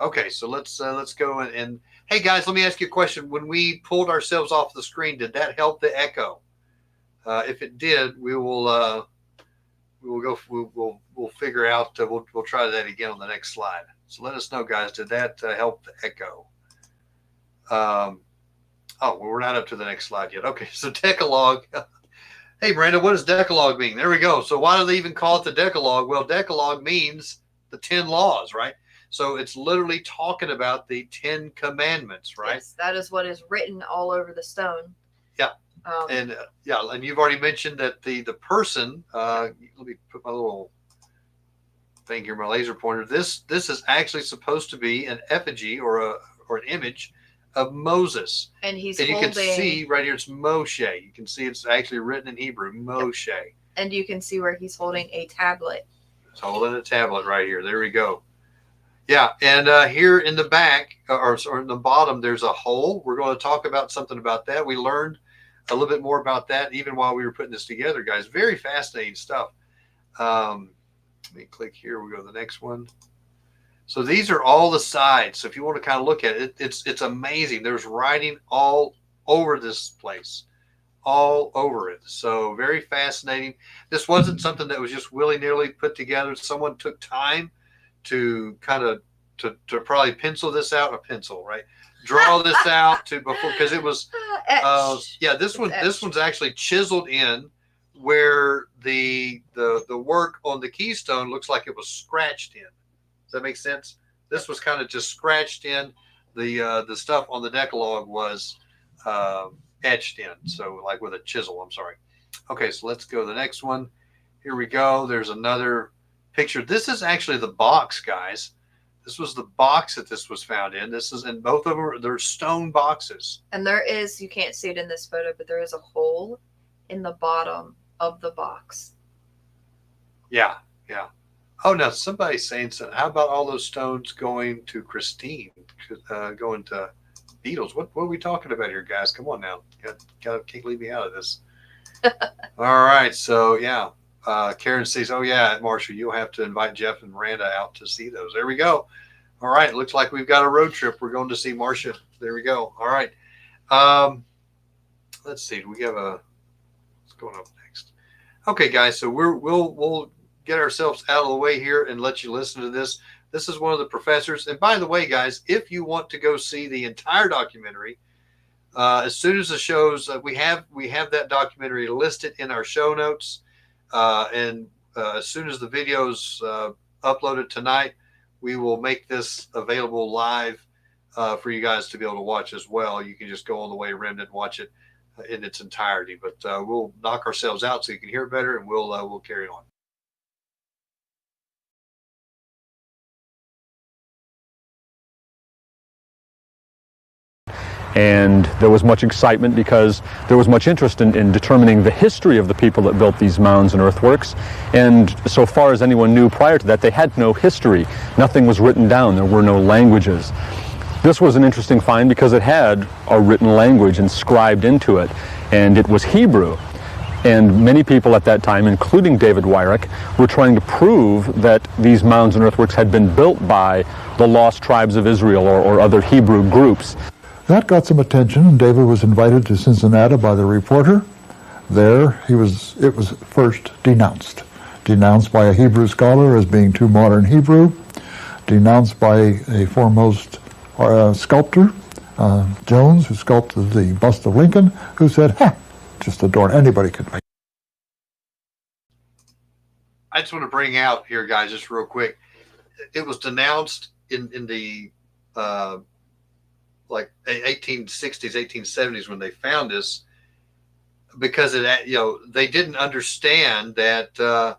Okay, so let's go and hey guys, let me ask you a question. When we pulled ourselves off the screen, did that help the echo? If it did, we'll figure out. We'll try that again on the next slide. So let us know, guys. Did that help the echo? We're not up to the next slide yet. Okay, so Decalogue. Hey, Miranda, what does Decalogue mean? There we go. So why do they even call it the Decalogue? Well, Decalogue means the 10 laws, right? So it's literally talking about the 10 commandments, right? Yes, that is what is written all over the stone. Yeah. And you've already mentioned that the person, let me put my little thing here, my laser pointer. This is actually supposed to be an effigy or an image of Moses. And you can see right here, it's Moshe. You can see it's actually written in Hebrew, Moshe. Yep. And you can see where he's holding a tablet. He's holding a tablet right here. There we go. Yeah, and here in the back, or in the bottom, there's a hole. We're going to talk about something about that. We learned a little bit more about that even while we were putting this together, guys. Very fascinating stuff. Let me click here. We'll go to the next one. So these are all the sides. So if you want to kind of look at it, it's amazing. There's writing all over this place, all over it. So very fascinating. This wasn't something that was just willy-nilly put together. Someone took time to kind of to probably pencil this out, right? Draw this out because it was this one's actually chiseled in where the work on the keystone looks like it was scratched in. Does that make sense? This was kind of just scratched in. The stuff on the Decalogue was etched in, so like with a chisel. I'm sorry. Okay, so let's go to the next one. Here we go. There's another picture. This is actually the box, guys. This was the box that this was found in. This is in both of them. They're stone boxes. And there is, you can't see it in this photo, but there is a hole in the bottom of the box. Yeah. Oh, now somebody's saying something. How about all those stones going to Christine, going to Beatles? What are we talking about here, guys? Come on now. Can't leave me out of this. All right. So, yeah. Karen says, oh, yeah, Marshall, you'll have to invite Jeff and Miranda out to see those. There we go. All right. Looks like we've got a road trip. We're going to see Marcia. There we go. All right. Let's see. We have what's going on next? Okay, guys. So we'll get ourselves out of the way here and let you listen to this. This is one of the professors. And by the way, guys, if you want to go see the entire documentary, as soon as the shows, we have that documentary listed in our show notes. And as soon as the video's uploaded tonight, we will make this available live for you guys to be able to watch as well. You can just go on the Way Remnant and watch it in its entirety. But we'll knock ourselves out so you can hear it better, and we'll carry on. And there was much excitement because there was much interest in determining the history of the people that built these mounds and earthworks. And so far as anyone knew prior to that, they had no history. Nothing was written down. There were no languages. This was an interesting find because it had a written language inscribed into it, and it was Hebrew. And many people at that time, including David Wyrick, were trying to prove that these mounds and earthworks had been built by the lost tribes of Israel or other Hebrew groups. That got some attention, and David was invited to Cincinnati by the reporter. There, it was first denounced by a Hebrew scholar as being too modern Hebrew, denounced by a foremost sculptor, Jones, who sculpted the bust of Lincoln, who said, just adorn, anybody could make. I just want to bring out here, guys, just real quick. It was denounced in the like 1860s, 1870s when they found this, because they didn't understand that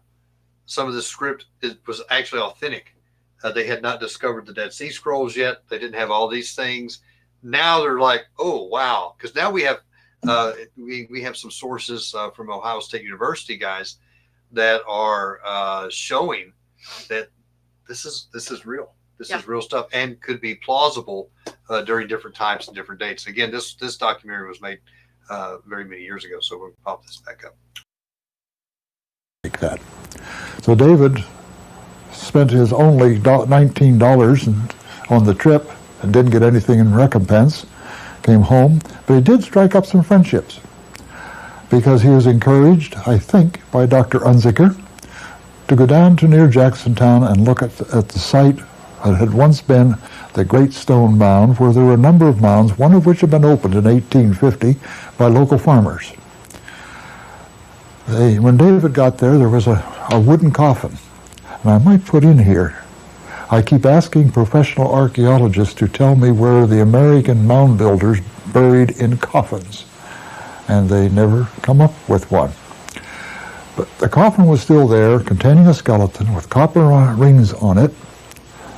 some of the script was actually authentic. They had not discovered the Dead Sea Scrolls yet. They didn't have all these things. Now they're like, oh wow, because now we have we have some sources from Ohio State University, guys, that are showing that this is real. This is real stuff and could be plausible during different times and different dates. Again, this documentary was made very many years ago, so we'll pop this back up. Like that. So David spent his only $19 on the trip and didn't get anything in recompense. Came home, but he did strike up some friendships because he was encouraged, I think, by Dr. Unzicker to go down to near Jacksontown and look at the site that had once been the Great Stone Mound, where there were a number of mounds, one of which had been opened in 1850 by local farmers. When David got there was a wooden coffin. And I might put in here, I keep asking professional archaeologists to tell me where the American mound builders buried in coffins, and they never come up with one. But the coffin was still there, containing a skeleton with copper rings on it.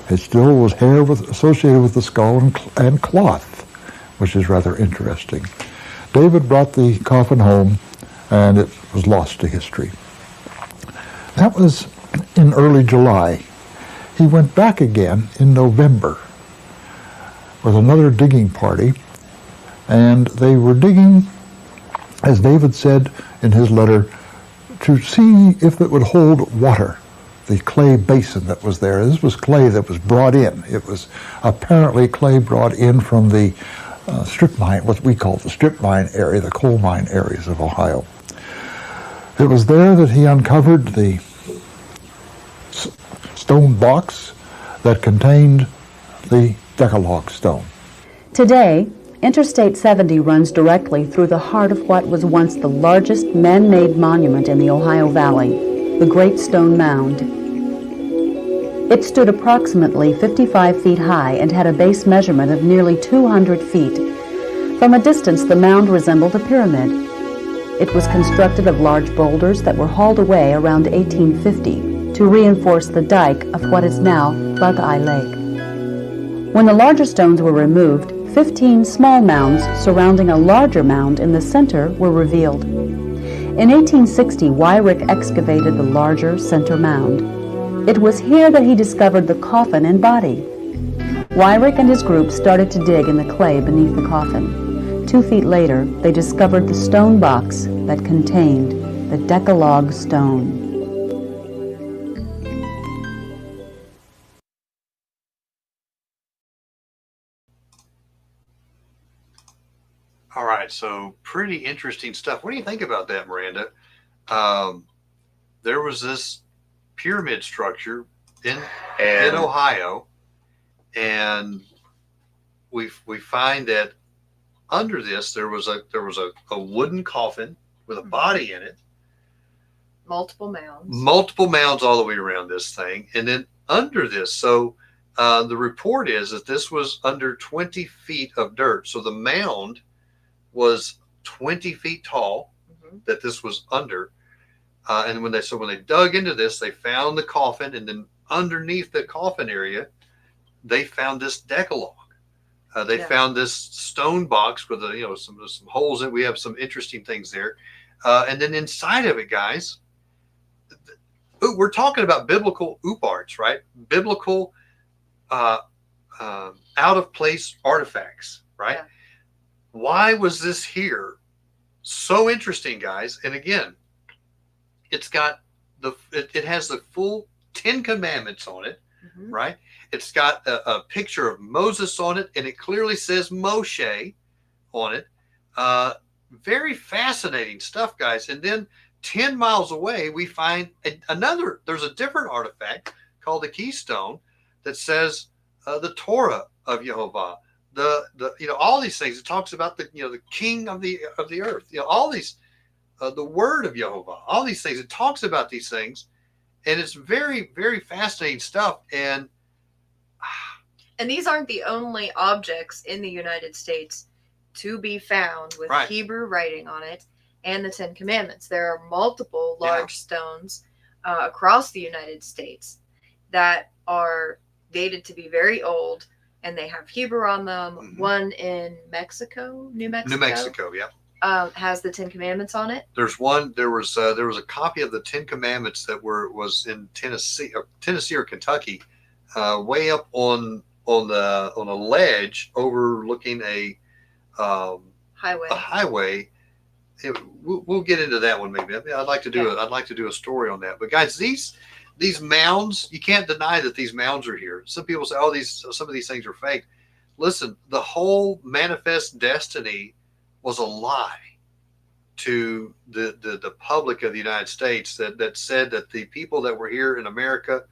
It still was hair associated with the skull and cloth, which is rather interesting. David brought the coffin home, and it was lost to history. That was in early July. He went back again in November with another digging party, and they were digging, as David said in his letter, to see if it would hold water. The clay basin that was there. This was clay that was brought in. It was apparently clay brought in from the strip mine, what we call the strip mine area, the coal mine areas of Ohio. It was there that he uncovered the stone box that contained the Decalogue stone. Today, Interstate 70 runs directly through the heart of what was once the largest man-made monument in the Ohio Valley, the Great Stone Mound. It stood approximately 55 feet high and had a base measurement of nearly 200 feet. From a distance, the mound resembled a pyramid. It was constructed of large boulders that were hauled away around 1850 to reinforce the dike of what is now Buckeye Lake. When the larger stones were removed, 15 small mounds surrounding a larger mound in the center were revealed. In 1860, Wyrick excavated the larger center mound. It was here that he discovered the coffin and body. Wyrick and his group started to dig in the clay beneath the coffin. 2 feet later, they discovered the stone box that contained the Decalogue stone. All right, so pretty interesting stuff. What do you think about that, Miranda? There was this pyramid structure in Ohio, and we find that under this there was a wooden coffin with a body in it, Multiple mounds all the way around this thing, and then under this, so the report is that this was under 20 feet of dirt. So the mound was 20 feet tall, that this was under, and when they dug into this, they found the coffin, and then underneath the coffin area, they found this Decalogue. They found this stone box with some holes in it. We have some interesting things there, and then inside of it, guys, we're talking about biblical OOParts, right? Biblical out of place artifacts, right? Yeah. Why was this here? So interesting, guys. And again, it's got it has the full 10 commandments on it, right? It's got a picture of Moses on it, and it clearly says Moshe on it. Very fascinating stuff, guys. And then 10 miles away, we find there's a different artifact called the Keystone that says the Torah of Jehovah. All these things. It talks about the king of the earth. All these, the word of Jehovah. All these things. It talks about these things, and it's very, very fascinating stuff. And these aren't the only objects in the United States to be found with Hebrew writing on it and the 10 Commandments. There are multiple large stones across the United States that are dated to be very old, and they have Hebrew on them. One in New Mexico, has the 10 Commandments on it. There was a copy of the 10 Commandments that was in Tennessee or Kentucky, way up on a ledge overlooking a highway. We'll get into that one maybe. I'd like to do a story on that. But guys, these mounds, you can't deny that these mounds are here. Some people say, some of these things are fake. Listen, the whole manifest destiny was a lie to the public of the United States that said that the people that were here in America,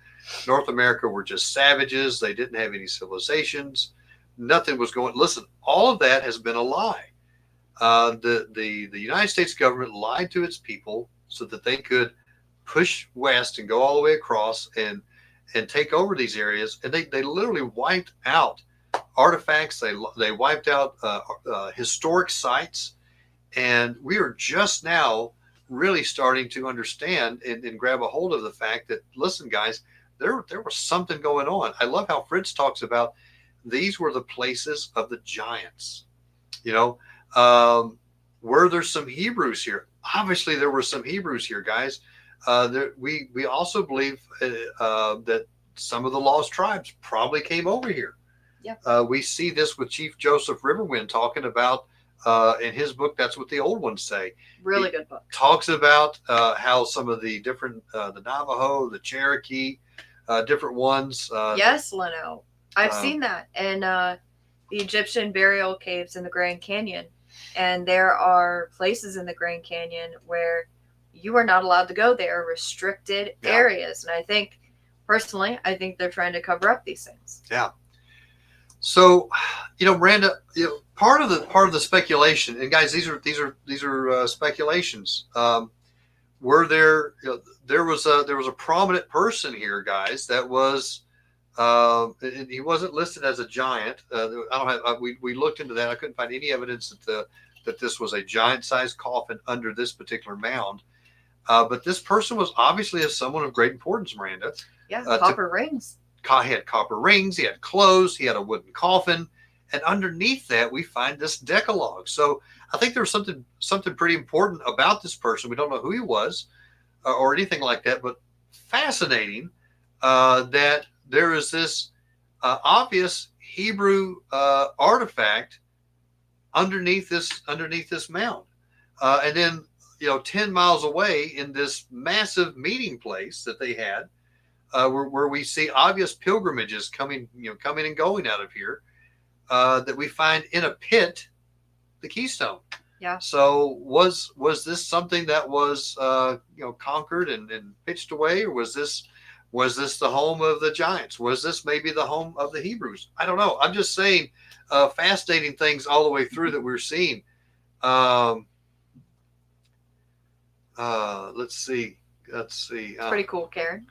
North America, were just savages. They didn't have any civilizations. Nothing was going. Listen, all of that has been a lie. The United States government lied to its people so that they could push west and go all the way across and take over these areas. And they literally wiped out artifacts. They wiped out historic sites. And we are just now really starting to understand and grab a hold of the fact that, listen, guys, there was something going on. I love how Fritz talks about these were the places of the giants. Were there some Hebrews here? Obviously, there were some Hebrews here, guys. We also believe that some of the lost tribes probably came over here. Yeah. We see this with Chief Joseph Riverwind talking about in his book. That's what the old ones say. Really good book. Talks about how some of the different the Navajo, the Cherokee, different ones. Yes, Leno. I've seen that in the Egyptian burial caves in the Grand Canyon. And there are places in the Grand Canyon where you are not allowed to go there, restricted areas. And I think, personally, they're trying to cover up these things. Yeah. So, Miranda, part of the speculation, and guys, these are speculations. Were there was a prominent person here, guys, that was he wasn't listed as a giant. We looked into that. I couldn't find any evidence that this was a giant-sized coffin under this particular mound. But this person was obviously someone of great importance, Miranda. Yeah, copper rings. He had copper rings. He had clothes. He had a wooden coffin, And underneath that, we find this Decalogue. So I think there's something pretty important about this person. We don't know who he was or anything like that, but fascinating that there is this obvious Hebrew artifact underneath this mound, and then 10 miles away in this massive meeting place that they had, where we see obvious pilgrimages coming and going out of here, that we find in a pit the keystone. Yeah. So was this something that was conquered and pitched away, or was this the home of the giants? Was this maybe the home of the Hebrews? I don't know. I'm just saying, fascinating things all the way through that we're seeing. Let's see. Pretty cool, Karen.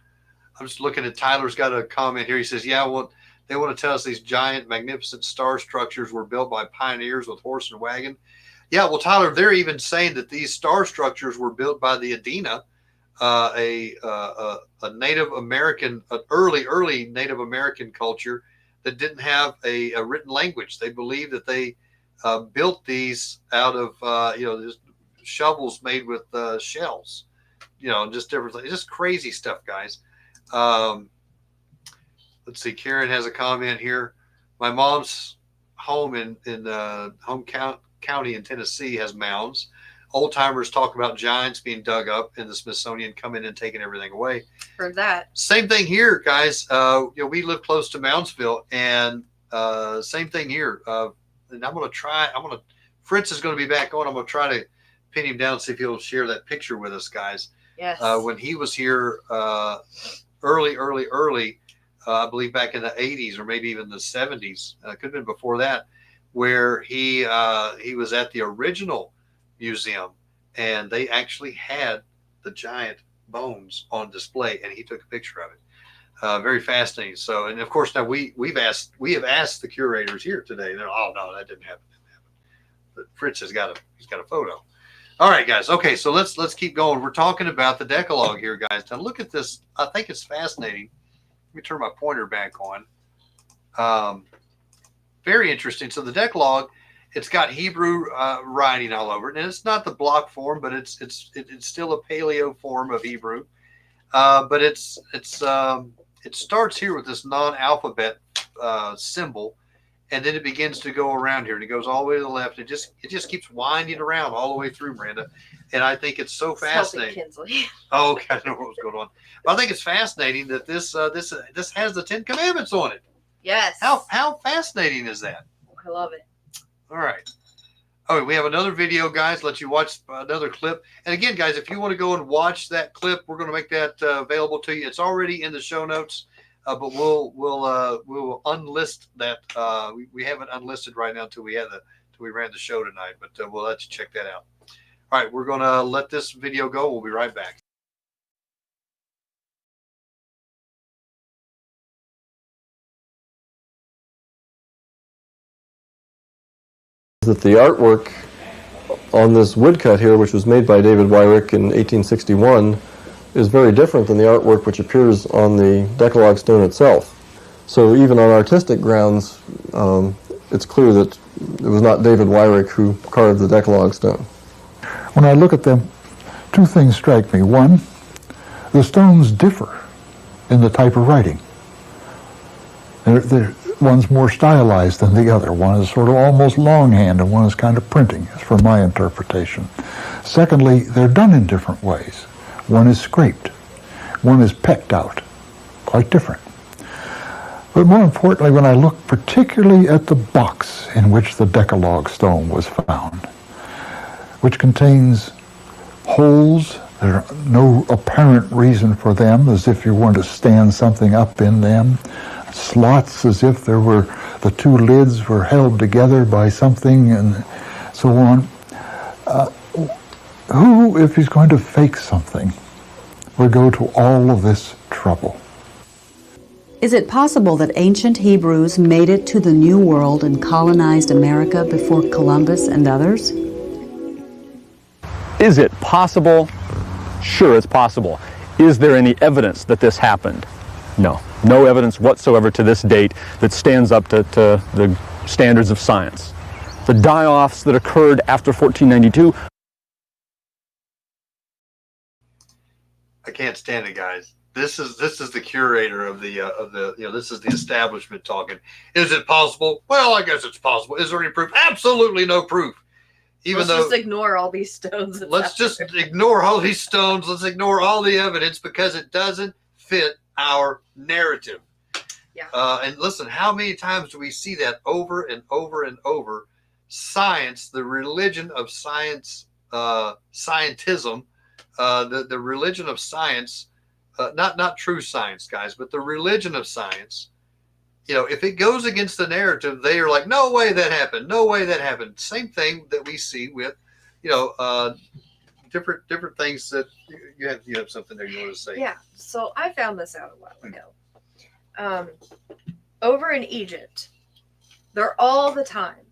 I'm just looking at Tyler's got a comment here. He says, yeah, well, they want to tell us these giant, magnificent star structures were built by pioneers with horse and wagon. Yeah, well, Tyler, they're even saying that these star structures were built by the Adena, a Native American, an early Native American culture that didn't have a written language. They believe that they built these out of just shovels made with shells, just different things. Just crazy stuff, guys. Let's see. Karen has a comment here. My mom's home in home county in Tennessee has mounds. Old timers talk about giants being dug up and the Smithsonian coming in and taking everything away. Heard that. Same thing here, guys. We live close to Moundsville, and same thing here. And Fritz is going to be back on. I'm going to try to pin him down, see if he'll share that picture with us, guys. Yes. When he was here early, I believe back in the 80s or maybe even the 70s, could have been before that, where he was at the original museum, and they actually had the giant bones on display, and he took a picture of it. Very fascinating. So, and of course, now we have asked the curators here today. They're, oh no, that didn't happen. But Fritz he's got a photo. All right, guys. Okay, so let's keep going. We're talking about the Decalogue here, guys. Now look at this. I think it's fascinating. Let me turn my pointer back on. Very interesting. So the Decalogue, it's got Hebrew writing all over it, and it's not the block form, but it's still a paleo form of Hebrew. But it starts here with this non-alphabet symbol, and then it begins to go around here, and it goes all the way to the left. It just keeps winding around all the way through, Miranda. And I think it's so fascinating. Kinsley. Oh, okay, I don't know what was going on. But I think it's fascinating that this has the 10 Commandments on it. Yes. How fascinating is that? I love it. All right. Oh, we have another video, guys. Let you watch another clip. And again, guys, if you want to go and watch that clip, we're going to make that available to you. It's already in the show notes, but we'll unlist that. We haven't unlisted right now until we ran the show tonight, but we'll let you check that out. All right, we're going to let this video go. We'll be right back. That the artwork on this woodcut here, which was made by David Wyrick in 1861, is very different than the artwork which appears on the Decalogue stone itself. So even on artistic grounds, it's clear that it was not David Wyrick who carved the Decalogue stone. When I look at them, two things strike me. One, the stones differ in the type of writing. One's more stylized than the other. One is sort of almost longhand, and one is kind of printing, from my interpretation. Secondly, they're done in different ways. One is scraped. One is pecked out. Quite different. But more importantly, when I look particularly at the box in which the Decalogue stone was found, which contains holes, there are no apparent reason for them, as if you were to stand something up in them, slots as if the two lids were held together by something, and so on. Who, if he's going to fake something, would go to all of this trouble? Is it possible that ancient Hebrews made it to the New World and colonized America before Columbus and others? Is it possible? Sure, it's possible. Is there any evidence that this happened? No. No evidence whatsoever to this date that stands up to the standards of science. The die-offs that occurred after 1492. I can't stand it, guys. This is the curator of the this is the establishment talking. Is it possible? Well, I guess it's possible. Is there any proof? Absolutely no proof. Let's just ignore all these stones. Let's just ignore all these stones. Let's ignore all the evidence because it doesn't fit our narrative. Yeah. And listen, how many times do we see that over and over and over? Science, the religion of science, scientism, the religion of science, not true science, guys, but the religion of science. If it goes against the narrative, they are like, no way that happened. No way that happened. Same thing that we see with, different things that you have something there you want to say. Yeah. So I found this out a while ago. Over in Egypt, they're all the time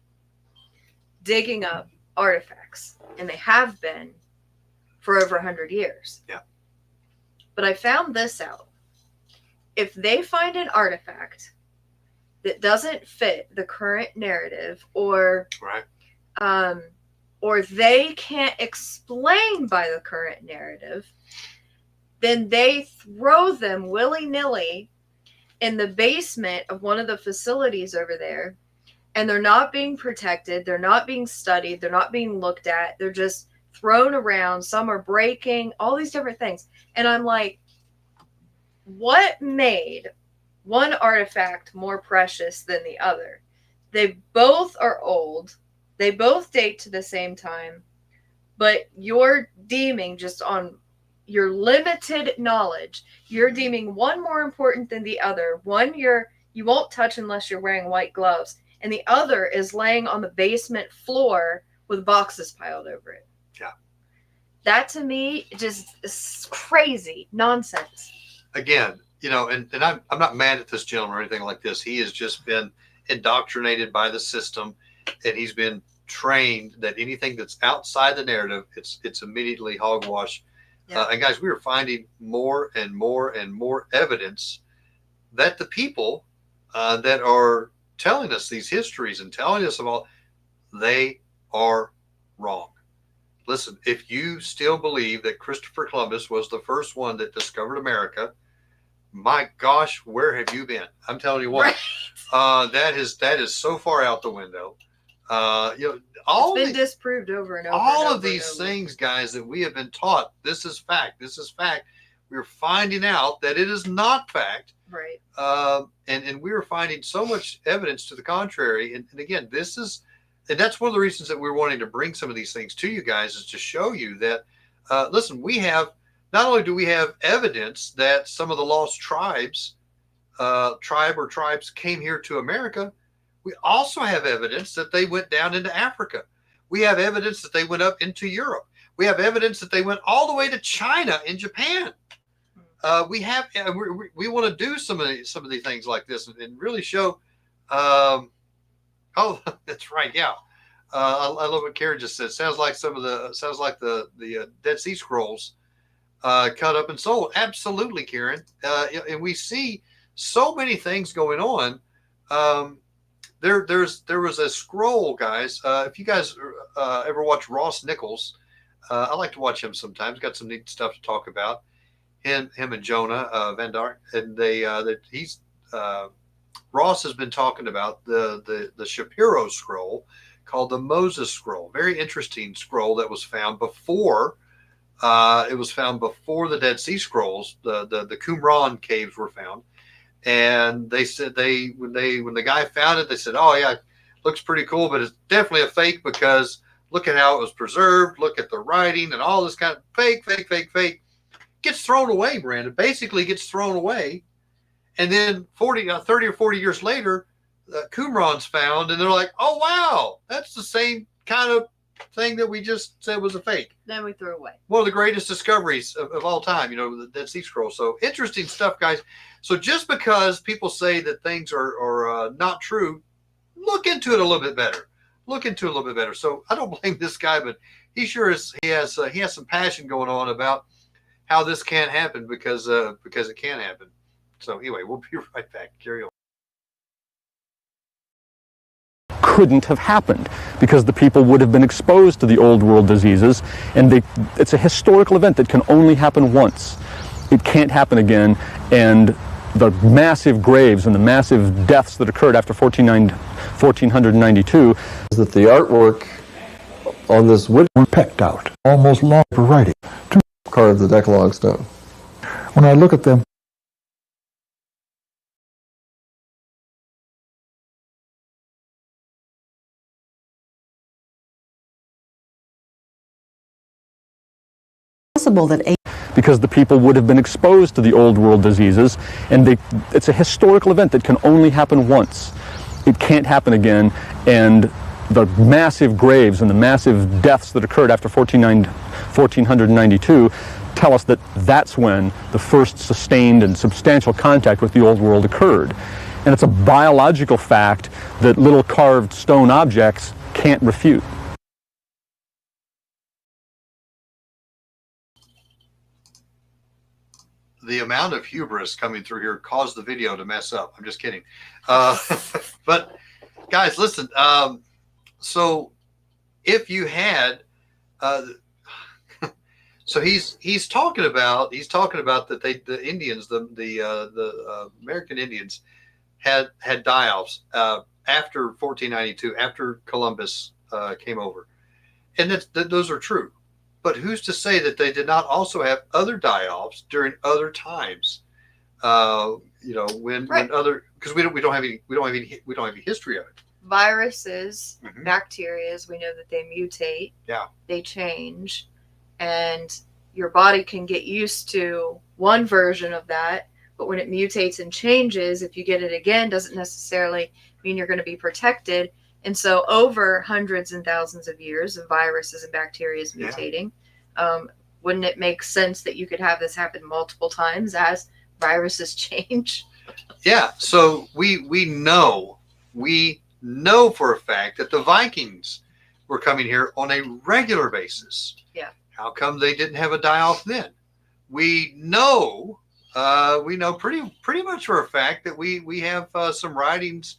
digging up artifacts, and they have been for over 100 years. Yeah. But I found this out. If they find an artifact that doesn't fit the current narrative, or they can't explain by the current narrative, then they throw them willy-nilly in the basement of one of the facilities over there, and they're not being protected, they're not being studied, they're not being looked at, they're just thrown around, some are breaking, all these different things. And I'm like, what made one artifact more precious than the other? They both are old. They both date to the same time. But you're deeming, just on your limited knowledge, you're deeming one more important than the other. One you won't touch unless you're wearing white gloves. And the other is laying on the basement floor with boxes piled over it. Yeah. That to me just is crazy nonsense. Again, and I'm not mad at this gentleman or anything like this. He has just been indoctrinated by the system, and he's been trained that anything that's outside the narrative, it's immediately hogwash. Yeah. And guys, we are finding more and more and more evidence that the people that are telling us these histories and telling us about, they are wrong. Listen, if you still believe that Christopher Columbus was the first one that discovered America, my gosh, where have you been? I'm telling you what, that is so far out the window. It's been disproved over and over. All of these things, guys, that we have been taught, this is fact. This is fact. We're finding out that it is not fact. Right. And we are finding so much evidence to the contrary. And again, and that's one of the reasons that we're wanting to bring some of these things to you guys, is to show you that, listen, not only do we have evidence that some of the lost tribes came here to America, we also have evidence that they went down into Africa. We have evidence that they went up into Europe. We have evidence that they went all the way to China and Japan. We want to do some of these things like this and really show. Oh, that's right. Yeah. I love what Karen just said. Sounds like the Dead Sea Scrolls cut up and sold. Absolutely, Karen. And we see so many things going on. There was a scroll, guys. If you guys ever watch Ross Nichols, I like to watch him sometimes. Got some neat stuff to talk about. Him and Jonah Van Dark, and Ross has been talking about the Shapiro scroll called the Moses scroll. Very interesting scroll that was found before. It was found before the Dead Sea Scrolls. The Qumran caves were found. And they said when the guy found it, they said, "Oh yeah, looks pretty cool, but it's definitely a fake because look at how it was preserved. Look at the writing and all this kind of fake. Gets thrown away, Miranda. Basically gets thrown away, and then 30 or 40 years later, Qumran's found, and they're like, "Oh wow, that's the same kind of thing that we just said was a fake." Then we threw away. One of the greatest discoveries of all time, the Dead Sea Scrolls. So interesting stuff, guys. So just because people say that things are not true, look into it a little bit better. So I don't blame this guy, but he sure is. He has some passion going on about how this can't happen because it can happen. So anyway, we'll be right back. Carry on. couldn't have happened because the people would have been exposed to the old world diseases, and it's a historical event that can only happen once. It can't happen again, and the massive graves and the massive deaths that occurred after 1492 is that the artwork on this wood Were pecked out, almost long for writing. To carved the Decalogue stone. When I look at them, Possible that because the people would have been exposed to the old world diseases, and it's a historical event that can only happen once. It can't happen again, and the massive graves and the massive deaths that occurred after 1492 tell us that that's when the first sustained and substantial contact with the old world occurred. And it's a biological fact that little carved stone objects can't refute. The amount of hubris coming through here caused the video to mess up. I'm just kidding. But guys, listen. So if you had, so he's talking about that the Indians, the American Indians had die-offs after 1492, after Columbus came over, and those are true. But who's to say that they did not also have other die-offs during other times? When other, because we don't have any history of it. Viruses, bacteria, we know that they mutate. Yeah. They change, and your body can get used to one version of that. But when it mutates and changes, if you get it again, doesn't necessarily mean you're going to be protected. And so over hundreds and thousands of years of viruses and bacteria mutating, wouldn't it make sense that you could have this happen multiple times as viruses change? Yeah. So we know for a fact that the Vikings were coming here on a regular basis. Yeah. How come they didn't have a die-off then? We know pretty much for a fact that we have some writings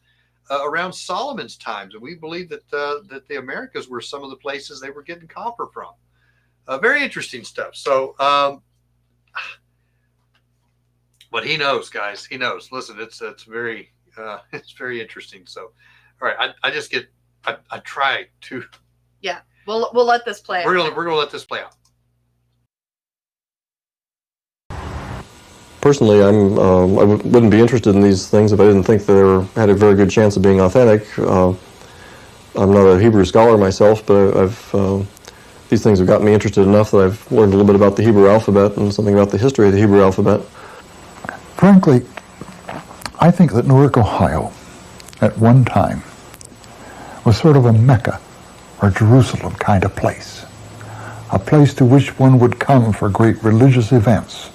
around Solomon's times, and we believe that the Americas were some of the places they were getting copper from. Very interesting stuff. So, but he knows, guys. He knows. Listen, it's very interesting. So, all right, I try to. Yeah, we'll let this play out. We're gonna let this play out. Personally, I wouldn't be interested in these things if I didn't think they had a very good chance of being authentic. I'm not a Hebrew scholar myself, but these things have gotten me interested enough that I've learned a little bit about the Hebrew alphabet and something about the history of the Hebrew alphabet. frankly, I think that Newark, Ohio, at one time, was sort of a Mecca or Jerusalem kind of place. A place to which one would come for great religious events.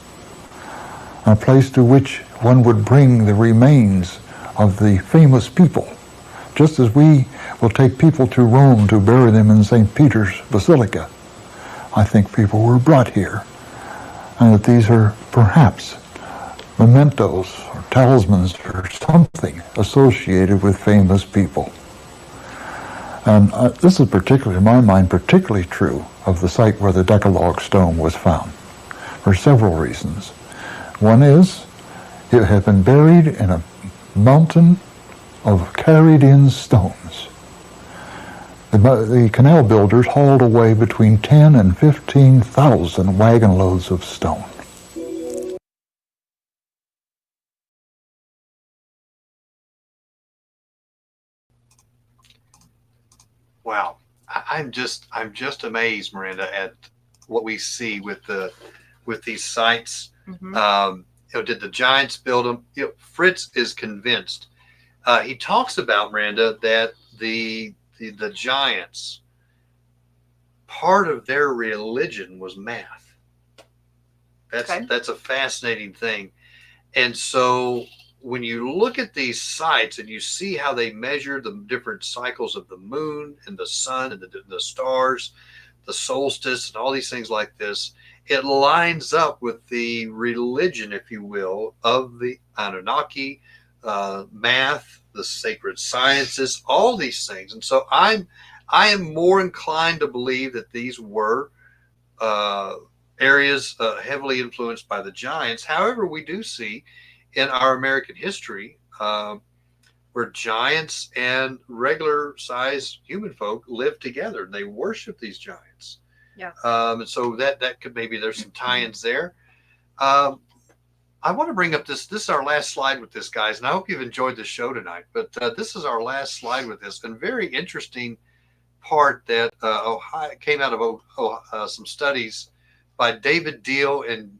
A place to which one would bring the remains of the famous people, just as we will take people to Rome to bury them in St. Peter's Basilica. I think people were brought here, and that these are perhaps mementos or talismans or something associated with famous people. And this is particularly, in my mind, particularly true of the site where the Decalogue stone was found, for several reasons. One is, it had been buried in a mountain of carried-in stones. The canal builders hauled away between 10 and 15,000 wagon loads of stone. Wow, I'm just amazed, Miranda, at what we see with these sites. Mm-hmm. Did the giants build them? Fritz is convinced. He talks about, Miranda, that the giants, part of their religion was math. That's a fascinating thing. And so when you look at these sites and you see how they measure the different cycles of the moon and the sun and the stars, the solstice and all these things like this, it lines up with the religion, if you will, of the Anunnaki, math, the sacred sciences, all these things. And so I am more inclined to believe that these were areas heavily influenced by the giants. However, we do see in our American history where giants and regular sized human folk live together. They worship these giants. Yeah. And so that could, maybe there's some tie-ins there. I want to bring up this. This is our last slide with this, guys, and I hope you've enjoyed the show tonight. But this is our last slide with this, and very interesting part that Ohio came out of some studies by David Deal and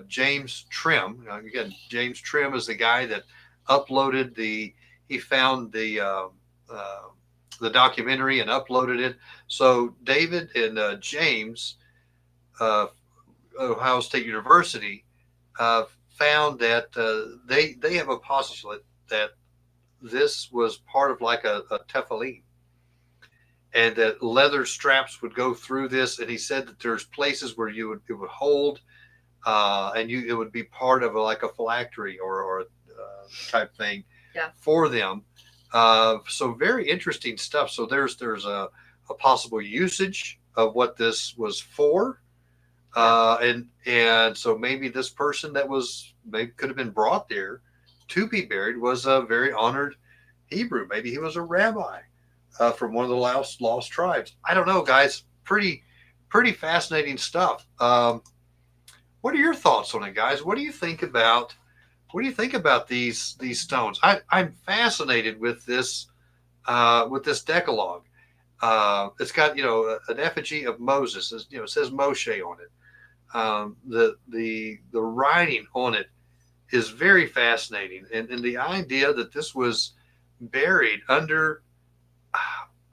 James Trim. Again, James Trim is the guy that uploaded he found the documentary and uploaded it. So David and James, Ohio State University, found that they have a postulate that this was part of like a tefillin, and that leather straps would go through this. And he said that there's places where it would hold, and it would be part of like a phylactery or type thing for them. So very interesting stuff. So there's a possible usage of what this was for. And so maybe this person that could have been brought there to be buried was a very honored Hebrew. Maybe he was a rabbi from one of the lost tribes. I don't know, guys. Pretty fascinating stuff. What are your thoughts on it, guys? What do you think about these stones? I'm fascinated with this Decalogue. It's got an effigy of Moses. It says Moshe on it. The writing on it is very fascinating, and the idea that this was buried under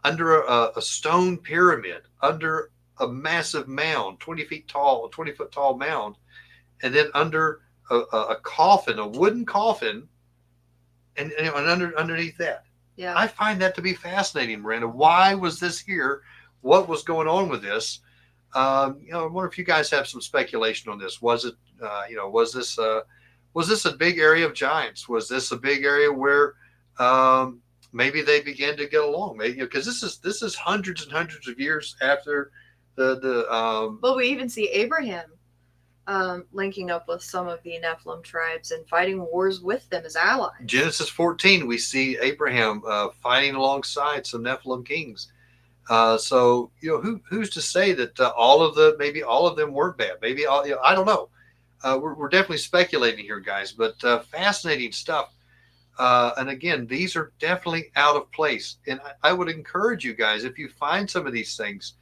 a stone pyramid, under a massive mound, 20 foot tall mound, and then under a coffin, a wooden coffin, and underneath that. Yeah. I find that to be fascinating, Miranda. Why was this here? What was going on with this? I wonder if you guys have some speculation on this. Was it, was this a big area of giants? Was this a big area where maybe they began to get along? Maybe because this is hundreds and hundreds of years after the. Well, we even see Abraham linking up with some of the Nephilim tribes and fighting wars with them as allies. Genesis 14, we see Abraham fighting alongside some Nephilim kings. So who's to say that maybe all of them weren't bad? Maybe all, I don't know. We're definitely speculating here, guys, but fascinating stuff. And again, these are definitely out of place. And I would encourage you guys, if you find some of these things,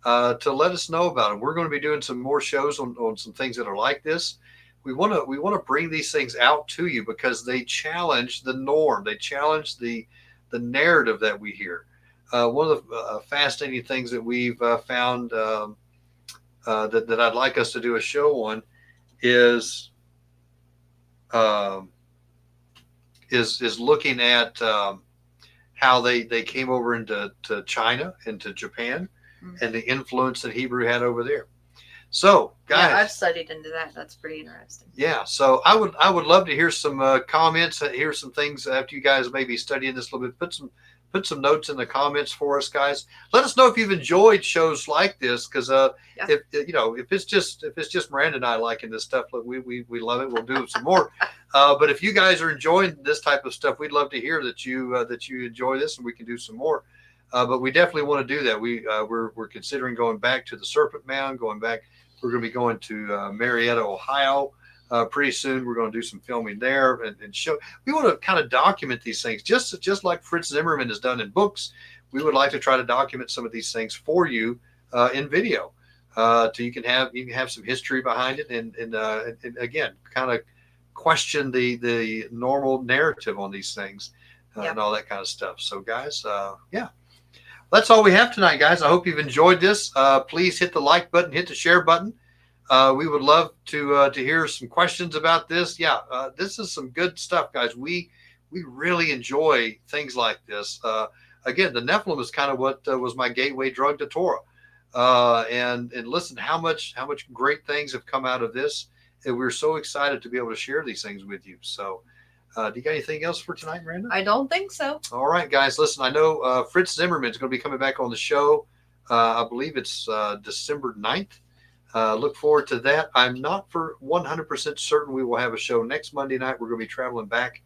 to let us know about them. We're going to be doing some more shows on some things that are like this. We want to bring these things out to you because they challenge the norm. They challenge the narrative that we hear. One of the fascinating things that we've found that I'd like us to do a show on is looking at how they came over into China, into Japan, and the influence that Hebrew had over there. So, guys, I've studied into that. That's pretty interesting. Yeah, so I would love to hear some comments, hear some things after you guys maybe studying this a little bit. Put some notes in the comments for us, guys. Let us know if you've enjoyed shows like this, because if it's just Miranda and I liking this stuff, look, we love it. We'll do some more. But if you guys are enjoying this type of stuff, we'd love to hear that you enjoy this, and we can do some more. But we definitely want to do that. We're considering going back to the Serpent Mound, going back. We're going to be going to Marietta, Ohio. Pretty soon we're going to do some filming there and show. We want to kind of document these things, just like Fritz Zimmerman has done in books. We would like to try to document some of these things for you in video, so you can have some history behind it, and again, kind of question the normal narrative on these things and all that kind of stuff. So, guys, that's all we have tonight, guys. I hope you've enjoyed this. Please hit the like button, hit the share button. We would love to hear some questions about this. This is some good stuff, guys. We really enjoy things like this. Again, the Nephilim is kind of what was my gateway drug to Torah. And listen, how much great things have come out of this. And we're so excited to be able to share these things with you. So Do you got anything else for tonight, Miranda? I don't think so. All right, guys. Listen, I know Fritz Zimmerman's going to be coming back on the show. I believe it's December 9th. Look forward to that. I'm not for 100% certain we will have a show next Monday night. We're going to be traveling back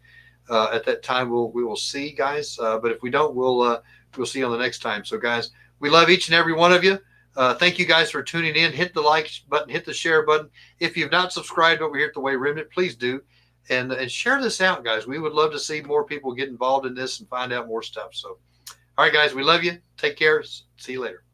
at that time. We will see, guys. But if we don't, we'll see you on the next time. So, guys, we love each and every one of you. Thank you guys for tuning in. Hit the like button, hit the share button. If you've not subscribed over here at the Way Remnant, please do. And share this out, guys. We would love to see more people get involved in this and find out more stuff. So, all right, guys, we love you. Take care. See you later.